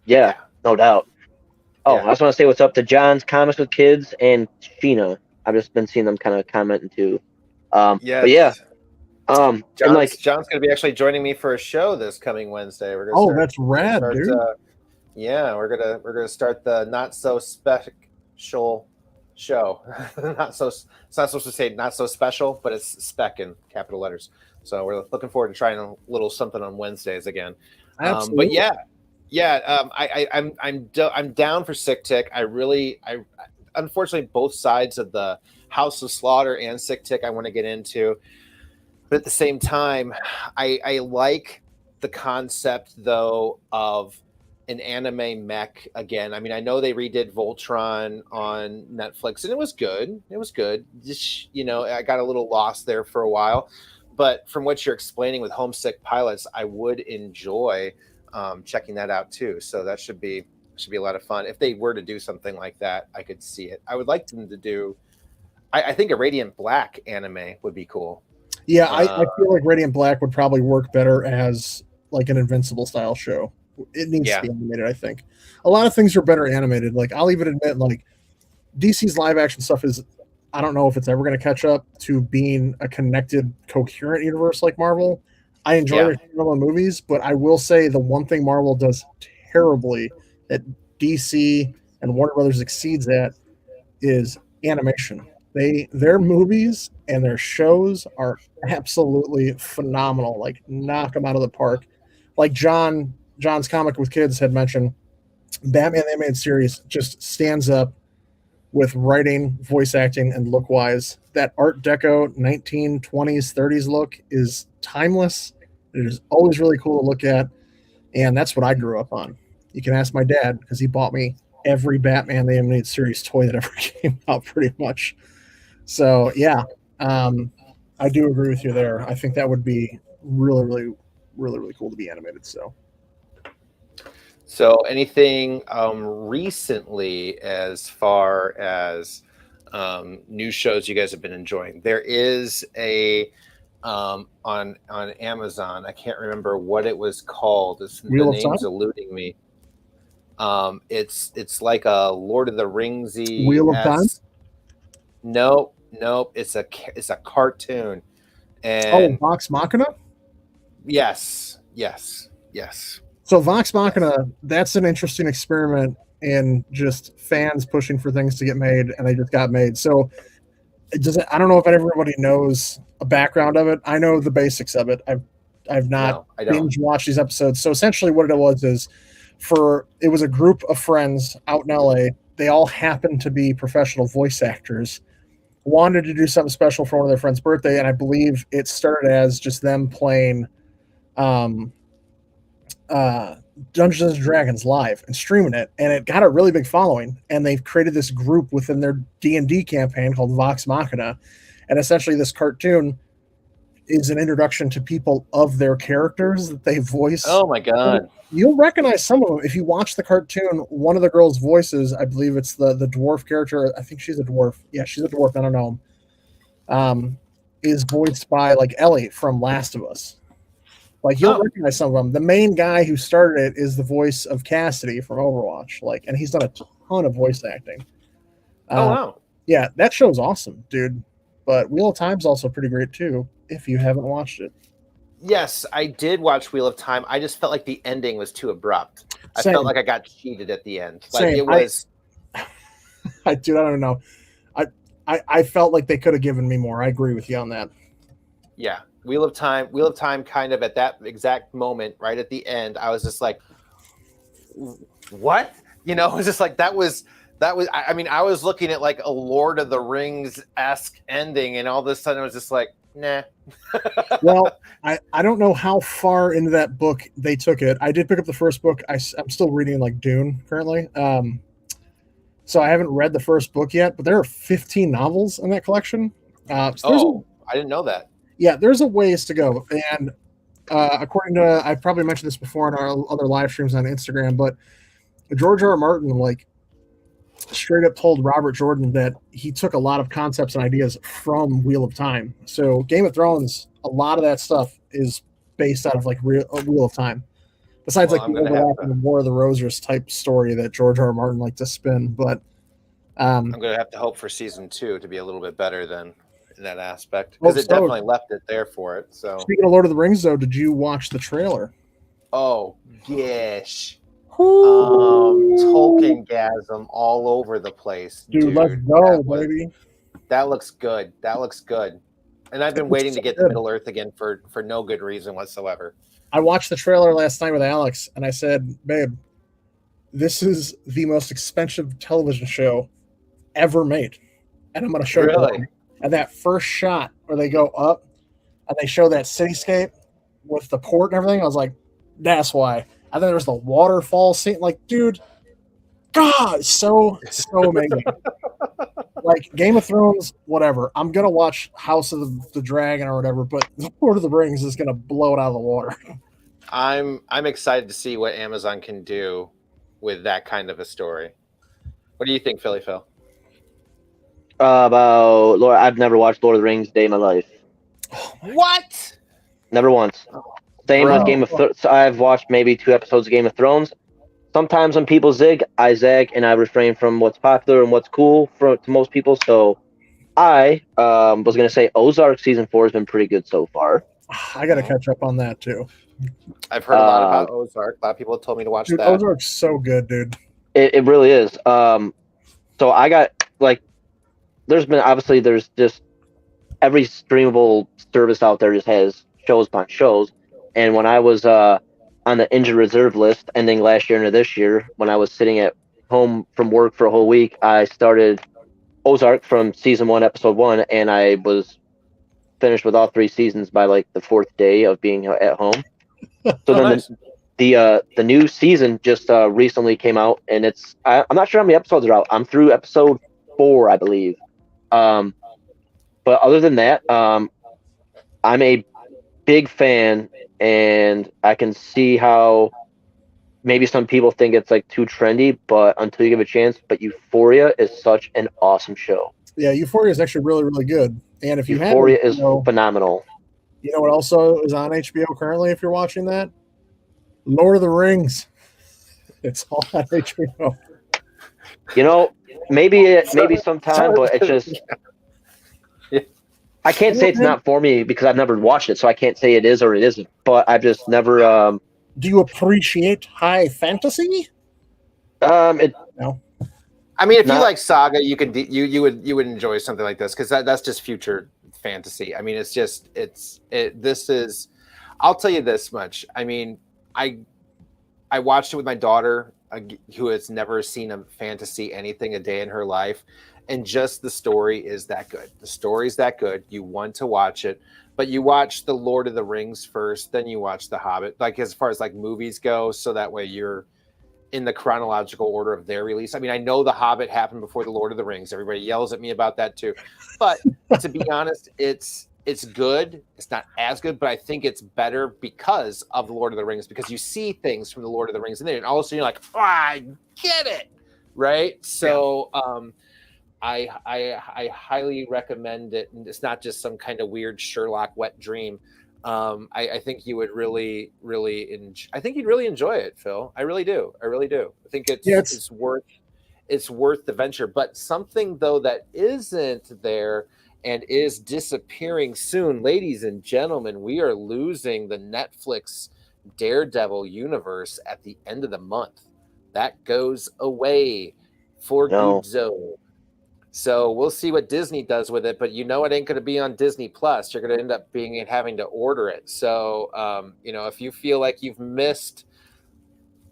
Yeah, no doubt. Oh, I just want to say what's up to John's Comics with Kids and Sheena. I've just been seeing them kind of commenting too. But yeah. John's going to be actually joining me for a show this coming Wednesday. We're gonna that's rad, dude. We're gonna start the not so special show. Not so. It's not supposed to say not so special, but it's spec in capital letters. So we're looking forward to trying a little something on Wednesdays again. Absolutely. But yeah. I'm down for Sick Tick. I unfortunately both sides of the House of Slaughter and Sick Tick I want to get into, but at the same time, I like the concept though of an anime mech again. I mean, I know they redid Voltron on Netflix, and it was good. It was good. Just, I got a little lost there for a while, but from what you're explaining with Homesick Pilots, I would enjoy checking that out too. So that should be a lot of fun. If they were to do something like that, I could see it. I would like them to do. I think a Radiant Black anime would be cool. Yeah, I feel like Radiant Black would probably work better as like an Invincible style show. It needs to be animated, I think. A lot of things are better animated. Like, I'll even admit, like, DC's live action stuff is, I don't know if it's ever going to catch up to being a connected, coherent universe like Marvel. I enjoy the Marvel movies, but I will say the one thing Marvel does terribly that DC and Warner Brothers exceeds at is animation. Their movies and their shows are absolutely phenomenal. Like, knock them out of the park. Like John's Comic with Kids had mentioned, Batman the Animated Series just stands up with writing, voice acting, and look-wise. That Art Deco 1920s, 30s look is timeless. It is always really cool to look at, and that's what I grew up on. You can ask my dad, because he bought me every Batman the Animated Series toy that ever came out, pretty much. So, yeah, I do agree with you there. I think that would be really, really, really, really cool to be animated. So anything recently as far as new shows you guys have been enjoying? There is a on Amazon. I can't remember what it was called. The name's eluding me. It's like a Lord of the Ringsy. Wheel of Time? Nope. It's a cartoon. And Vox Machina? Yes. So Vox Machina, that's an interesting experiment in just fans pushing for things to get made, and they just got made. So I don't know if everybody knows a background of it. I know the basics of it. I've not binge watched these episodes. So essentially what it was is it was a group of friends out in LA. They all happened to be professional voice actors, wanted to do something special for one of their friends' birthday, and I believe it started as just them playing Dungeons and Dragons live and streaming it, and it got a really big following, and they've created this group within their D&D campaign called Vox Machina, and essentially this cartoon is an introduction to people of their characters that they voice. Oh my god. You'll recognize some of them if you watch the cartoon. One of the girls' voices, I believe it's the dwarf character. I think she's a dwarf. Yeah, she's a dwarf. I don't know. Is voiced by like Ellie from Last of Us. Like, you'll recognize some of them. The main guy who started it is the voice of Cassidy from Overwatch. Like, and he's done a ton of voice acting. Wow. Yeah, that show's awesome, dude. But Wheel of Time's also pretty great too, if you haven't watched it. Yes, I did watch Wheel of Time. I just felt like the ending was too abrupt. I felt like I got cheated at the end. Like it was. I don't even know. I felt like they could have given me more. I agree with you on that. Yeah, Wheel of Time. Kind of at that exact moment, right at the end, I was just like, "What?" It was just like that was. I mean, I was looking at like a Lord of the Rings-esque ending, and all of a sudden, I was just like, nah. Well, I don't know how far into that book they took it. I did pick up the first book. I'm still reading like Dune currently. So I haven't read the first book yet, but there are 15 novels in that collection. I didn't know that. Yeah, there's a ways to go. And according to, I probably mentioned this before in our other live streams on Instagram, but George R. R. Martin, like, straight up told Robert Jordan that he took a lot of concepts and ideas from Wheel of Time. So Game of Thrones, a lot of that stuff is based out of like Wheel of Time. Besides like the overlapping War of the Roses type story that George R. R. Martin liked to spin. But I'm going to have to hope for season 2 to be a little bit better than in that aspect, because it definitely left it there for it. So speaking of Lord of the Rings, though, did you watch the trailer? Oh, gosh. Tolkien-gasm all over the place, Dude, let's go, baby. That looks good. That looks good. And I've been waiting to get to Middle Earth again for no good reason whatsoever. I watched the trailer last night with Alex, and I said, babe, this is the most expensive television show ever made. And I'm going to show you why. And that first shot where they go up and they show that cityscape with the port and everything, I was like, that's why. And then there's the waterfall scene. Like, dude, God, so amazing. Like Game of Thrones, whatever. I'm gonna watch House of the Dragon or whatever, but Lord of the Rings is gonna blow it out of the water. I'm excited to see what Amazon can do with that kind of a story. What do you think, Philly Phil? About Lord, I've never watched Lord of the Rings a day in my life. What? Never once. Same with Game of Thrones. I've watched maybe 2 episodes of Game of Thrones. Sometimes when people zig, I zag, and I refrain from what's popular and what's cool to most people. So I was going to say Ozark season 4 has been pretty good so far. I got to catch up on that too. I've heard a lot about Ozark. A lot of people have told me to watch that. Ozark's so good, dude. It really is. So I got there's just every streamable service out there just has shows upon shows. And when I was on the injured reserve list ending last year into this year, when I was sitting at home from work for a whole week, I started Ozark from season 1, episode 1, and I was finished with all 3 seasons by like the 4th day of being at home. So then the new season just recently came out, and I'm not sure how many episodes are out. I'm through episode 4, I believe. But other than that, I'm a big fan, and I can see how maybe some people think it's like too trendy, but until you give it a chance. But Euphoria is such an awesome show. Yeah, Euphoria is actually really, really good. And if you Euphoria is phenomenal. You know what also is on HBO currently? If you're watching that, Lord of the Rings. It's all on HBO. You know, maybe sometime, but it's just. I can't say it's not for me because I've never watched it, so I can't say it is or it isn't. But I've just never. Do you appreciate high fantasy? No. I mean, if you like Saga, you could you would enjoy something like this because that's just future fantasy. I mean, it's just this is. I'll tell you this much. I mean, I watched it with my daughter, who has never seen a fantasy anything a day in her life. And just the story is that good. The story's that good. You want to watch it, but you watch the Lord of the Rings first, then you watch the Hobbit. Like as far as like movies go, so that way you're in the chronological order of their release. I mean, I know the Hobbit happened before the Lord of the Rings. Everybody yells at me about that too. But to be honest, it's good. It's not as good, but I think it's better because of the Lord of the Rings, because you see things from the Lord of the Rings in there, and all of a sudden you're like, oh, I get it, right? So. I highly recommend it. And it's not just some kind of weird Sherlock wet dream. I think you would really, really I think you'd really enjoy it, Phil. I really do. I think it's worth the venture. But something though that isn't there and is disappearing soon, ladies and gentlemen, we are losing the Netflix Daredevil universe at the end of the month. That goes away for Goodzo. So we'll see what Disney does with it, but it ain't going to be on Disney Plus. You're going to end up having to order it. So, if you feel like you've missed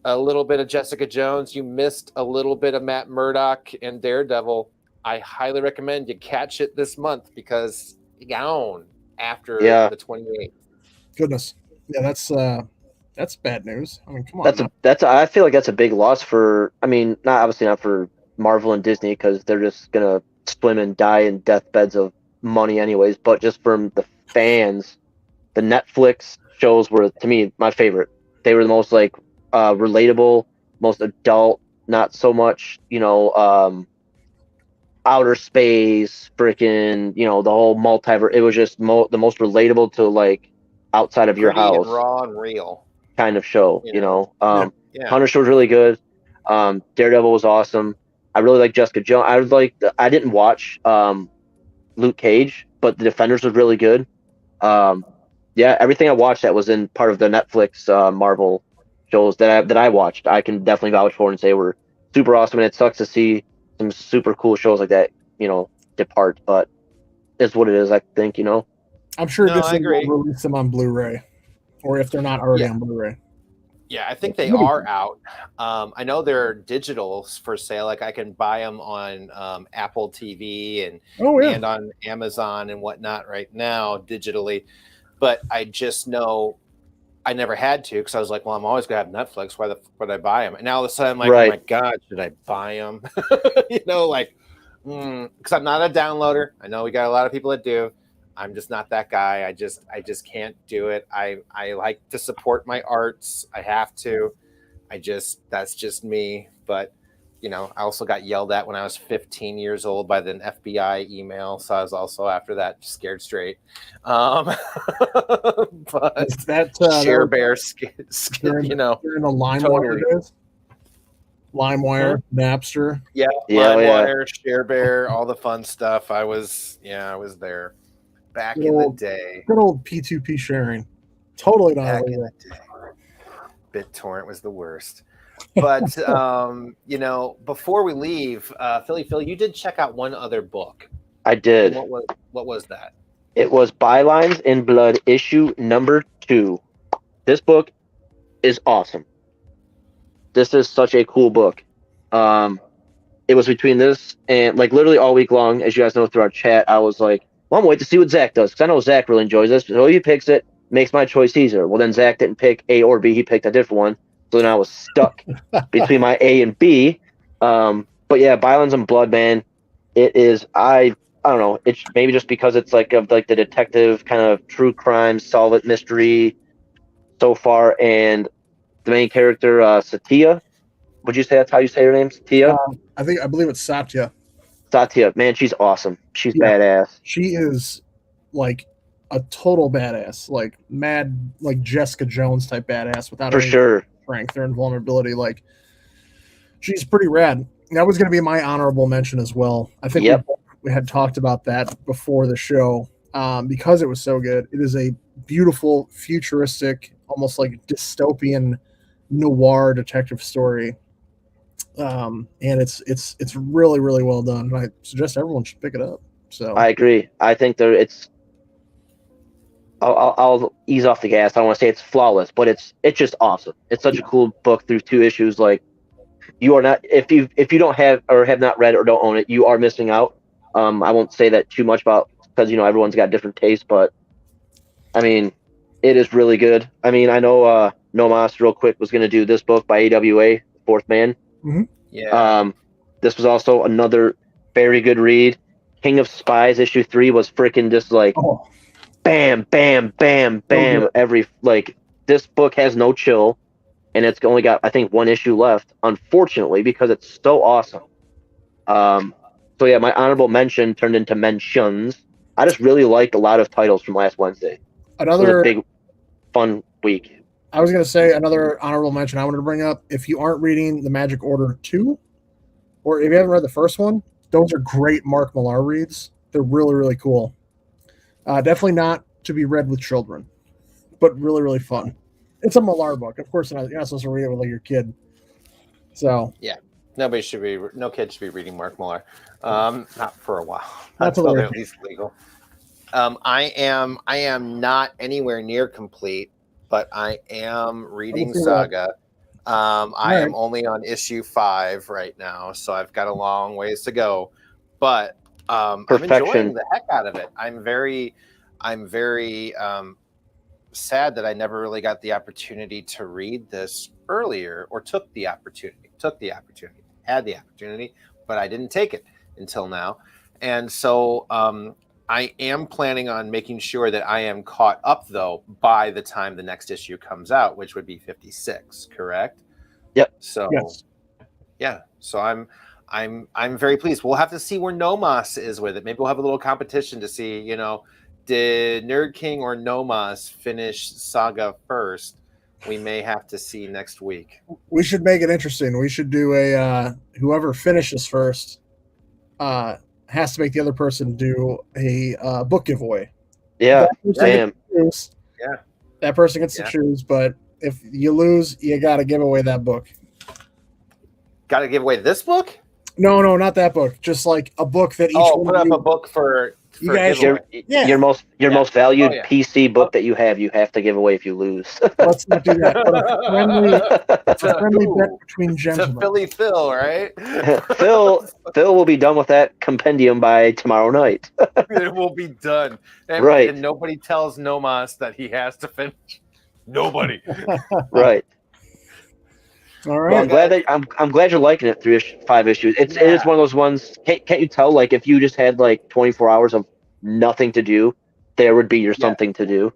a little bit of Jessica Jones, you missed a little bit of Matt Murdock and Daredevil, I highly recommend you catch it this month because it's gone after the 28th. Goodness. Yeah, that's bad news. I mean, come on. I feel like that's a big loss for, not for Marvel and Disney because they're just gonna swim and die in deathbeds of money anyways, but just from the fans, the Netflix shows were, to me, my favorite. They were the most like relatable, most adult, not so much outer space, freaking the whole multiverse. It was just the most relatable to like outside of your house, and raw and real kind of show. Hunter show was really good. Daredevil was awesome. I really like Jessica Jones. I didn't watch Luke Cage, but The Defenders was really good. Everything I watched that was in part of the Netflix Marvel shows that I watched. I can definitely vouch for and say were super awesome. And it sucks to see some super cool shows like that, depart. But it's what it is. I think. I'm sure No, I Disney will agree. release them on Blu-ray, or if they're not already on Blu-ray. Yeah, I think they are out. I know they're digital for sale. Like I can buy them on Apple TV and on Amazon and whatnot right now digitally. But I just know I never had to because I was like, well, I'm always gonna have Netflix. Why would I buy them? And now all of a sudden, I'm like, Right. oh my god, should I buy them? Because I'm not a downloader. I know we got a lot of people that do. I'm just not that guy. I just can't do it. I like to support my arts. I have to. That's just me. But I also got yelled at when I was 15 years old by the FBI email. So I was also after that scared straight. But Share Bear, during the LimeWire days. LimeWire, Napster. Yeah, LimeWire, Share Bear, all the fun stuff. I was there back in the day. Good old P2P sharing. Totally not back in the day. BitTorrent was the worst. But before we leave, Phil, you did check out one other book. I did. And what was that? It was Bylines in Blood, issue number 2. This book is awesome. This is such a cool book. It was between this and literally all week long, as you guys know through our chat, I was like, well, I'm waiting to see what Zach does, because I know Zach really enjoys this. So if he picks it, makes my choice easier. Well, then Zach didn't pick A or B. He picked a different one. So then I was stuck between my A and B. But yeah, Bylines and Blood, man, it is, I don't know, it's maybe just because it's of the detective kind of true crime, solve it mystery so far. And the main character, Satya, would you say that's how you say her name? Satya? I believe it's Satya. Satya, man, she's awesome. She's badass. She is a total badass, mad, Jessica Jones type badass without any strength or invulnerability. She's pretty rad. That was going to be my honorable mention as well. I think we had talked about that before the show because it was so good. It is a beautiful, futuristic, almost dystopian noir detective story. And it's really, really well done. And I suggest everyone should pick it up. So I agree. I think I'll ease off the gas. I don't want to say it's flawless, but it's just awesome. It's such a cool book through 2 issues. You are not, if you don't have or have not read or don't own it, you are missing out. I won't say that too much about, because everyone's got different tastes, but I mean, it is really good. I mean, I know Nomas real quick was going to do this book by AWA, Fourth Man. Mm-hmm. Yeah. This was also another very good read. King of Spies issue 3 was freaking just bam, bam, bam, bam. This book has no chill, and it's only got, I think, 1 issue left, unfortunately, because it's so awesome. So yeah, my honorable mention turned into mentions. I just really liked a lot of titles from last Wednesday. It was a big, fun week. I was going to say another honorable mention I wanted to bring up. If you aren't reading The Magic Order 2, or if you haven't read the first one, those are great Mark Millar reads. They're really, really cool. Definitely not to be read with children, but really, really fun. It's a Millar book. Of course, you're not supposed to read it with your kid. So yeah, no kid should be reading Mark Millar. Not for a while. Not until they're at least legal. I am not anywhere near complete, but I am reading Saga. I am only on issue 5 right now, so I've got a long ways to go. But I'm enjoying the heck out of it. I'm very sad that I never really got the opportunity to read this earlier, or had the opportunity, but I didn't take it until now. And so I am planning on making sure that I am caught up, though, by the time the next issue comes out, which would be 56, correct? Yep. So yeah, so I'm very pleased. We'll have to see where Nomas is with it. Maybe we'll have a little competition to see, did Nerd King or Nomas finish Saga first? We may have to see next week. We should make it interesting. We should do a whoever finishes first has to make the other person do a book giveaway. Yeah, that person gets to choose, but if you lose, you got to give away that book. Got to give away this book? No, not that book. Just like a book that each one put of up you, a book for you guys giveaway. Your most valued Oh, yeah. PC book that you have to give away if you lose. Let's not do that. But a friendly bet between To gentlemen. Philly Phil, right? Phil will be done with that compendium by tomorrow night. It will be done. And, Right. And nobody tells Nomas that he has to finish. Nobody. Right. All Well, right. I'm glad you're liking it. 5 issues. It is one of those ones. Can't you tell? Like if you just had like 24 hours of nothing to do, there would be your something to do.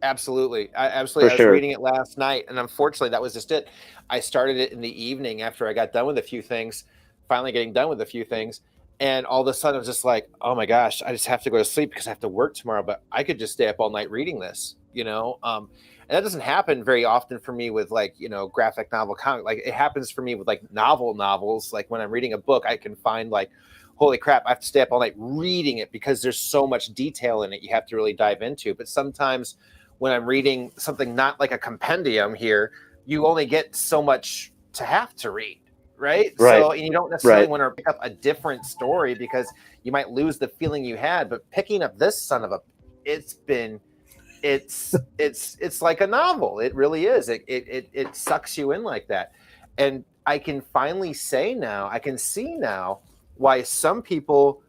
Absolutely. I was sure. reading it last night, and unfortunately, that was just it. I started it in the evening after I got done with a few things, finally getting done with a few things. And all of a sudden, I was just like, oh my gosh, I just have to go to sleep because I have to work tomorrow. But I could just stay up all night reading this, and that doesn't happen very often for me with like, graphic novel comic. Like it happens for me with like novels. Like when I'm reading a book, I can find like, holy crap, I have to stay up all night reading it because there's so much detail in it you have to really dive into. But sometimes when I'm reading something not like a compendium here, you only get so much to have to read, right? So and you don't necessarily want to pick up a different story because you might lose the feeling you had. But picking up this son of a, it's like a novel. It really is. It sucks you in like that. And I can finally say now, I can see now why some people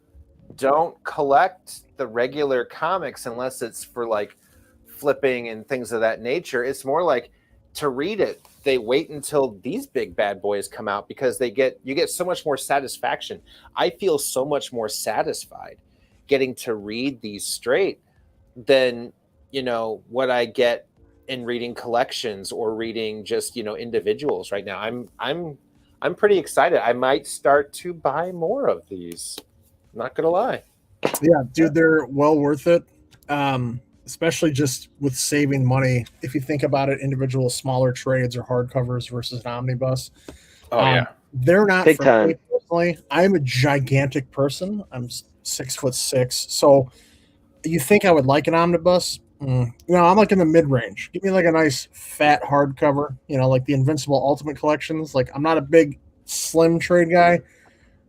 don't collect the regular comics unless it's for like flipping and things of that nature. It's more like to read it, they wait until these big bad boys come out because you get so much more satisfaction. I feel so much more satisfied getting to read these straight than what I get in reading collections or reading just individuals right now. I'm pretty excited. I might start to buy more of these. I'm not gonna lie. Yeah, dude, they're well worth it. Especially just with saving money. If you think about it, individual smaller trades or hardcovers versus an omnibus. Oh yeah, they're not big for time. me personally. I'm a gigantic person. I'm 6'6", so you think I would like an omnibus? No, I'm like in the mid range. Give me like a nice fat hardcover, like the Invincible Ultimate Collections. Like I'm not a big slim trade guy.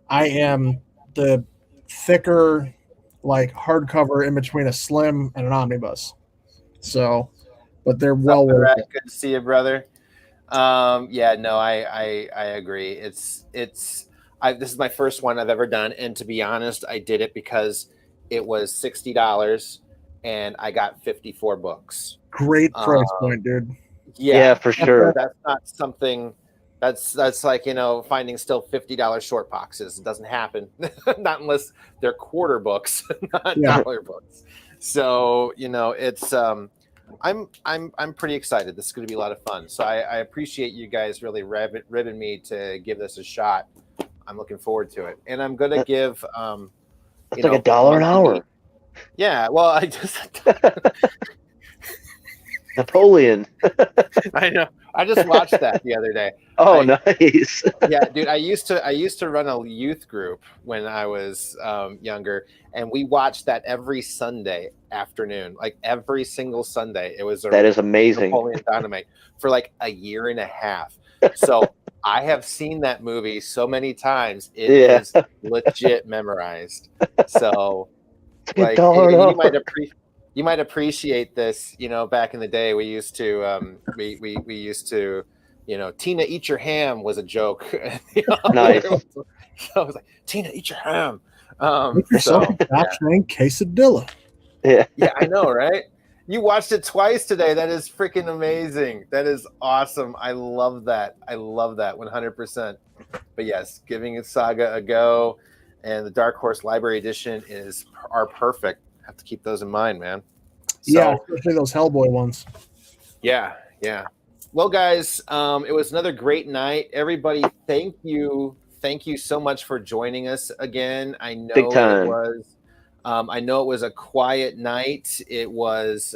I am the thicker, like hardcover in between a slim and an omnibus. So, but they're well worth it. Good to see you, brother. Yeah, no, I agree. This is my first one I've ever done, and to be honest, I did it because it was $60 and I got 54 books. Great price point, dude. Yeah, for sure. That's not something that's like, finding still $50 short boxes. It doesn't happen. Not unless they're quarter books, not dollar books. So, it's I'm pretty excited. This is going to be a lot of fun. So I appreciate you guys really ribbing me to give this a shot. I'm looking forward to it. And I'm going to give it's like $1 an hour. Yeah, well, I just Napoleon. I know. I just watched that the other day. Oh, nice. Yeah, dude. I used to run a youth group when I was younger, and we watched that every Sunday afternoon, like every single Sunday. It was that is amazing. Napoleon Dynamite for like a year and a half. So I have seen that movie so many times. It is legit memorized. So like you might appreciate this. Back in the day, we used to we used to. Tina, eat your ham was a joke. Nice. I was like, Tina, eat your ham. Quesadilla. Yeah, I know, right? You watched it twice today. That is freaking amazing. That is awesome. I love that. 100%. But yes, giving Saga a go, and the Dark Horse Library Edition are perfect. Have to keep those in mind, man. So, especially those Hellboy ones. Yeah. Well, guys, it was another great night. Everybody, thank you so much for joining us again. I know big time. It was. I know it was a quiet night. It was.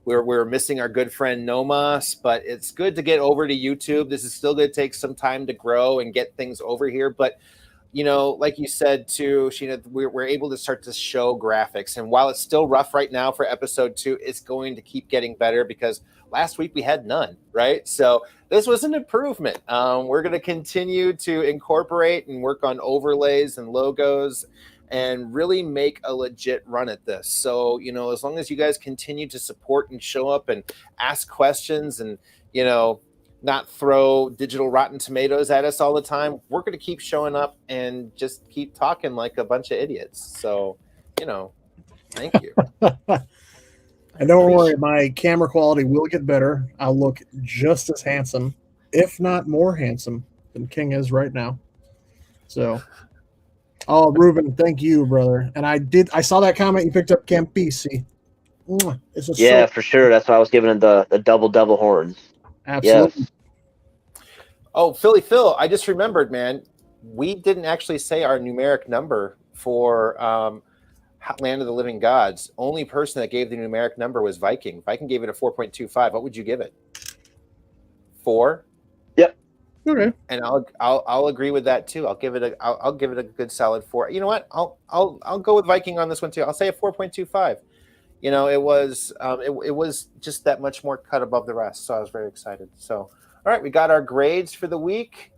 We were missing our good friend Nomas, but it's good to get over to YouTube. This is still going to take some time to grow and get things over here. But like you said too, Sheena, we're able to start to show graphics. And while it's still rough right now for episode 2, it's going to keep getting better because last week we had none, right? So this was an improvement. We're going to continue to incorporate and work on overlays and logos and really make a legit run at this. So, as long as you guys continue to support and show up and ask questions and, not throw digital Rotten Tomatoes at us all the time, we're going to keep showing up and just keep talking like a bunch of idiots. So, thank you. And don't worry, my camera quality will get better. I'll look just as handsome, if not more handsome, than King is right now. So, Ruben, thank you, brother. And I saw that comment you picked up Campisi. Yeah, for sure. That's why I was giving it the double horns. Absolutely. Yes. Oh, Phil, I just remembered, man. We didn't actually say our numeric number for Land of the Living Gods. Only person that gave the numeric number was Vyking. Vyking gave it a 4.25. What would you give it? 4? Yep. Okay. And I'll agree with that too. I'll give it a good solid 4. You know what? I'll go with Vyking on this one too. I'll say a 4.25. It was just that much more cut above the rest. So I was very excited. So, all right, we got our grades for the week.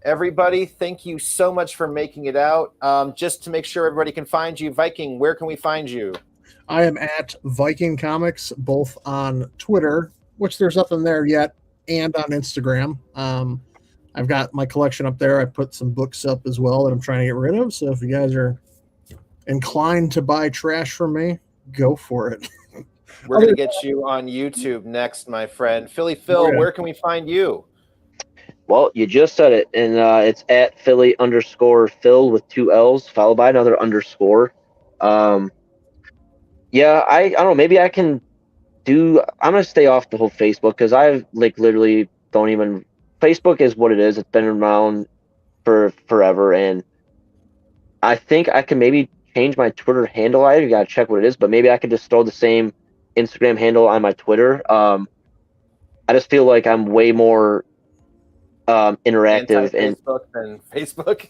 Everybody, thank you so much for making it out. Just to make sure everybody can find you, Vyking, where can we find you? I am at Vyking Comics, both on Twitter, which there's nothing there yet, and on Instagram. I've got my collection up there. I put some books up as well that I'm trying to get rid of. So if you guys are inclined to buy trash from me, go for it. We're going to get you on YouTube next, my friend. Phil, where can we find you? Well, you just said it, and it's at Philly_Phil with 2 L's, followed by another underscore. Yeah, I don't know. Maybe I can I'm going to stay off the whole Facebook because I literally don't even. Facebook is what it is. It's been around for forever, and I think I can maybe change my Twitter handle. I got to check what it is, but maybe I could just throw the same Instagram handle on my Twitter. I just feel like I'm way more interactive and Facebook than Facebook.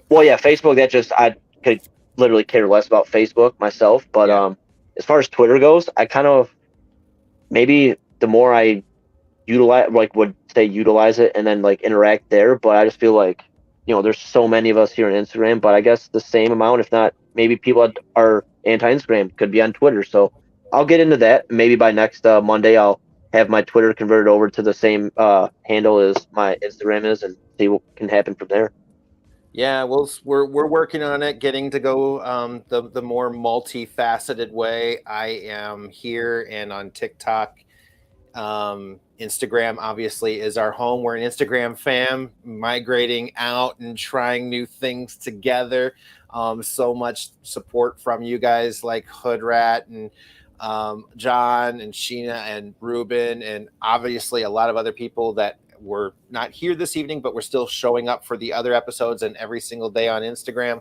Well, yeah, Facebook. I could literally care less about Facebook myself, but as far as Twitter goes, I kind of maybe the more I utilize it and then interact there. But I just feel like there's so many of us here on Instagram, but I guess the same amount, if not maybe people that are anti-Instagram could be on Twitter. So I'll get into that. Maybe by next Monday, I'll have my Twitter converted over to the same handle as my Instagram is and see what can happen from there. Yeah, we're working on it, getting to go the more multifaceted way. I am here and on TikTok. Instagram obviously is our home. We're an Instagram fam, migrating out and trying new things together. So much support from you guys like Hoodrat and John and Sheena and Ruben, and obviously a lot of other people that were not here this evening, but we're still showing up for the other episodes and every single day on Instagram.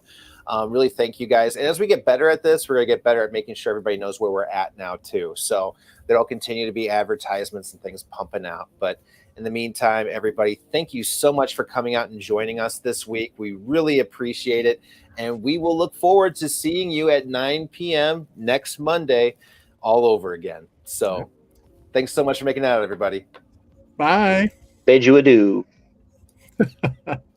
Really thank you guys. And as we get better at this, we're going to get better at making sure everybody knows where we're at now too. So there'll continue to be advertisements and things pumping out. But in the meantime, everybody, thank you so much for coming out and joining us this week. We really appreciate it. And we will look forward to seeing you at 9 p.m. next Monday all over again. So thanks so much for making it out, everybody. Bye. Bid you adieu.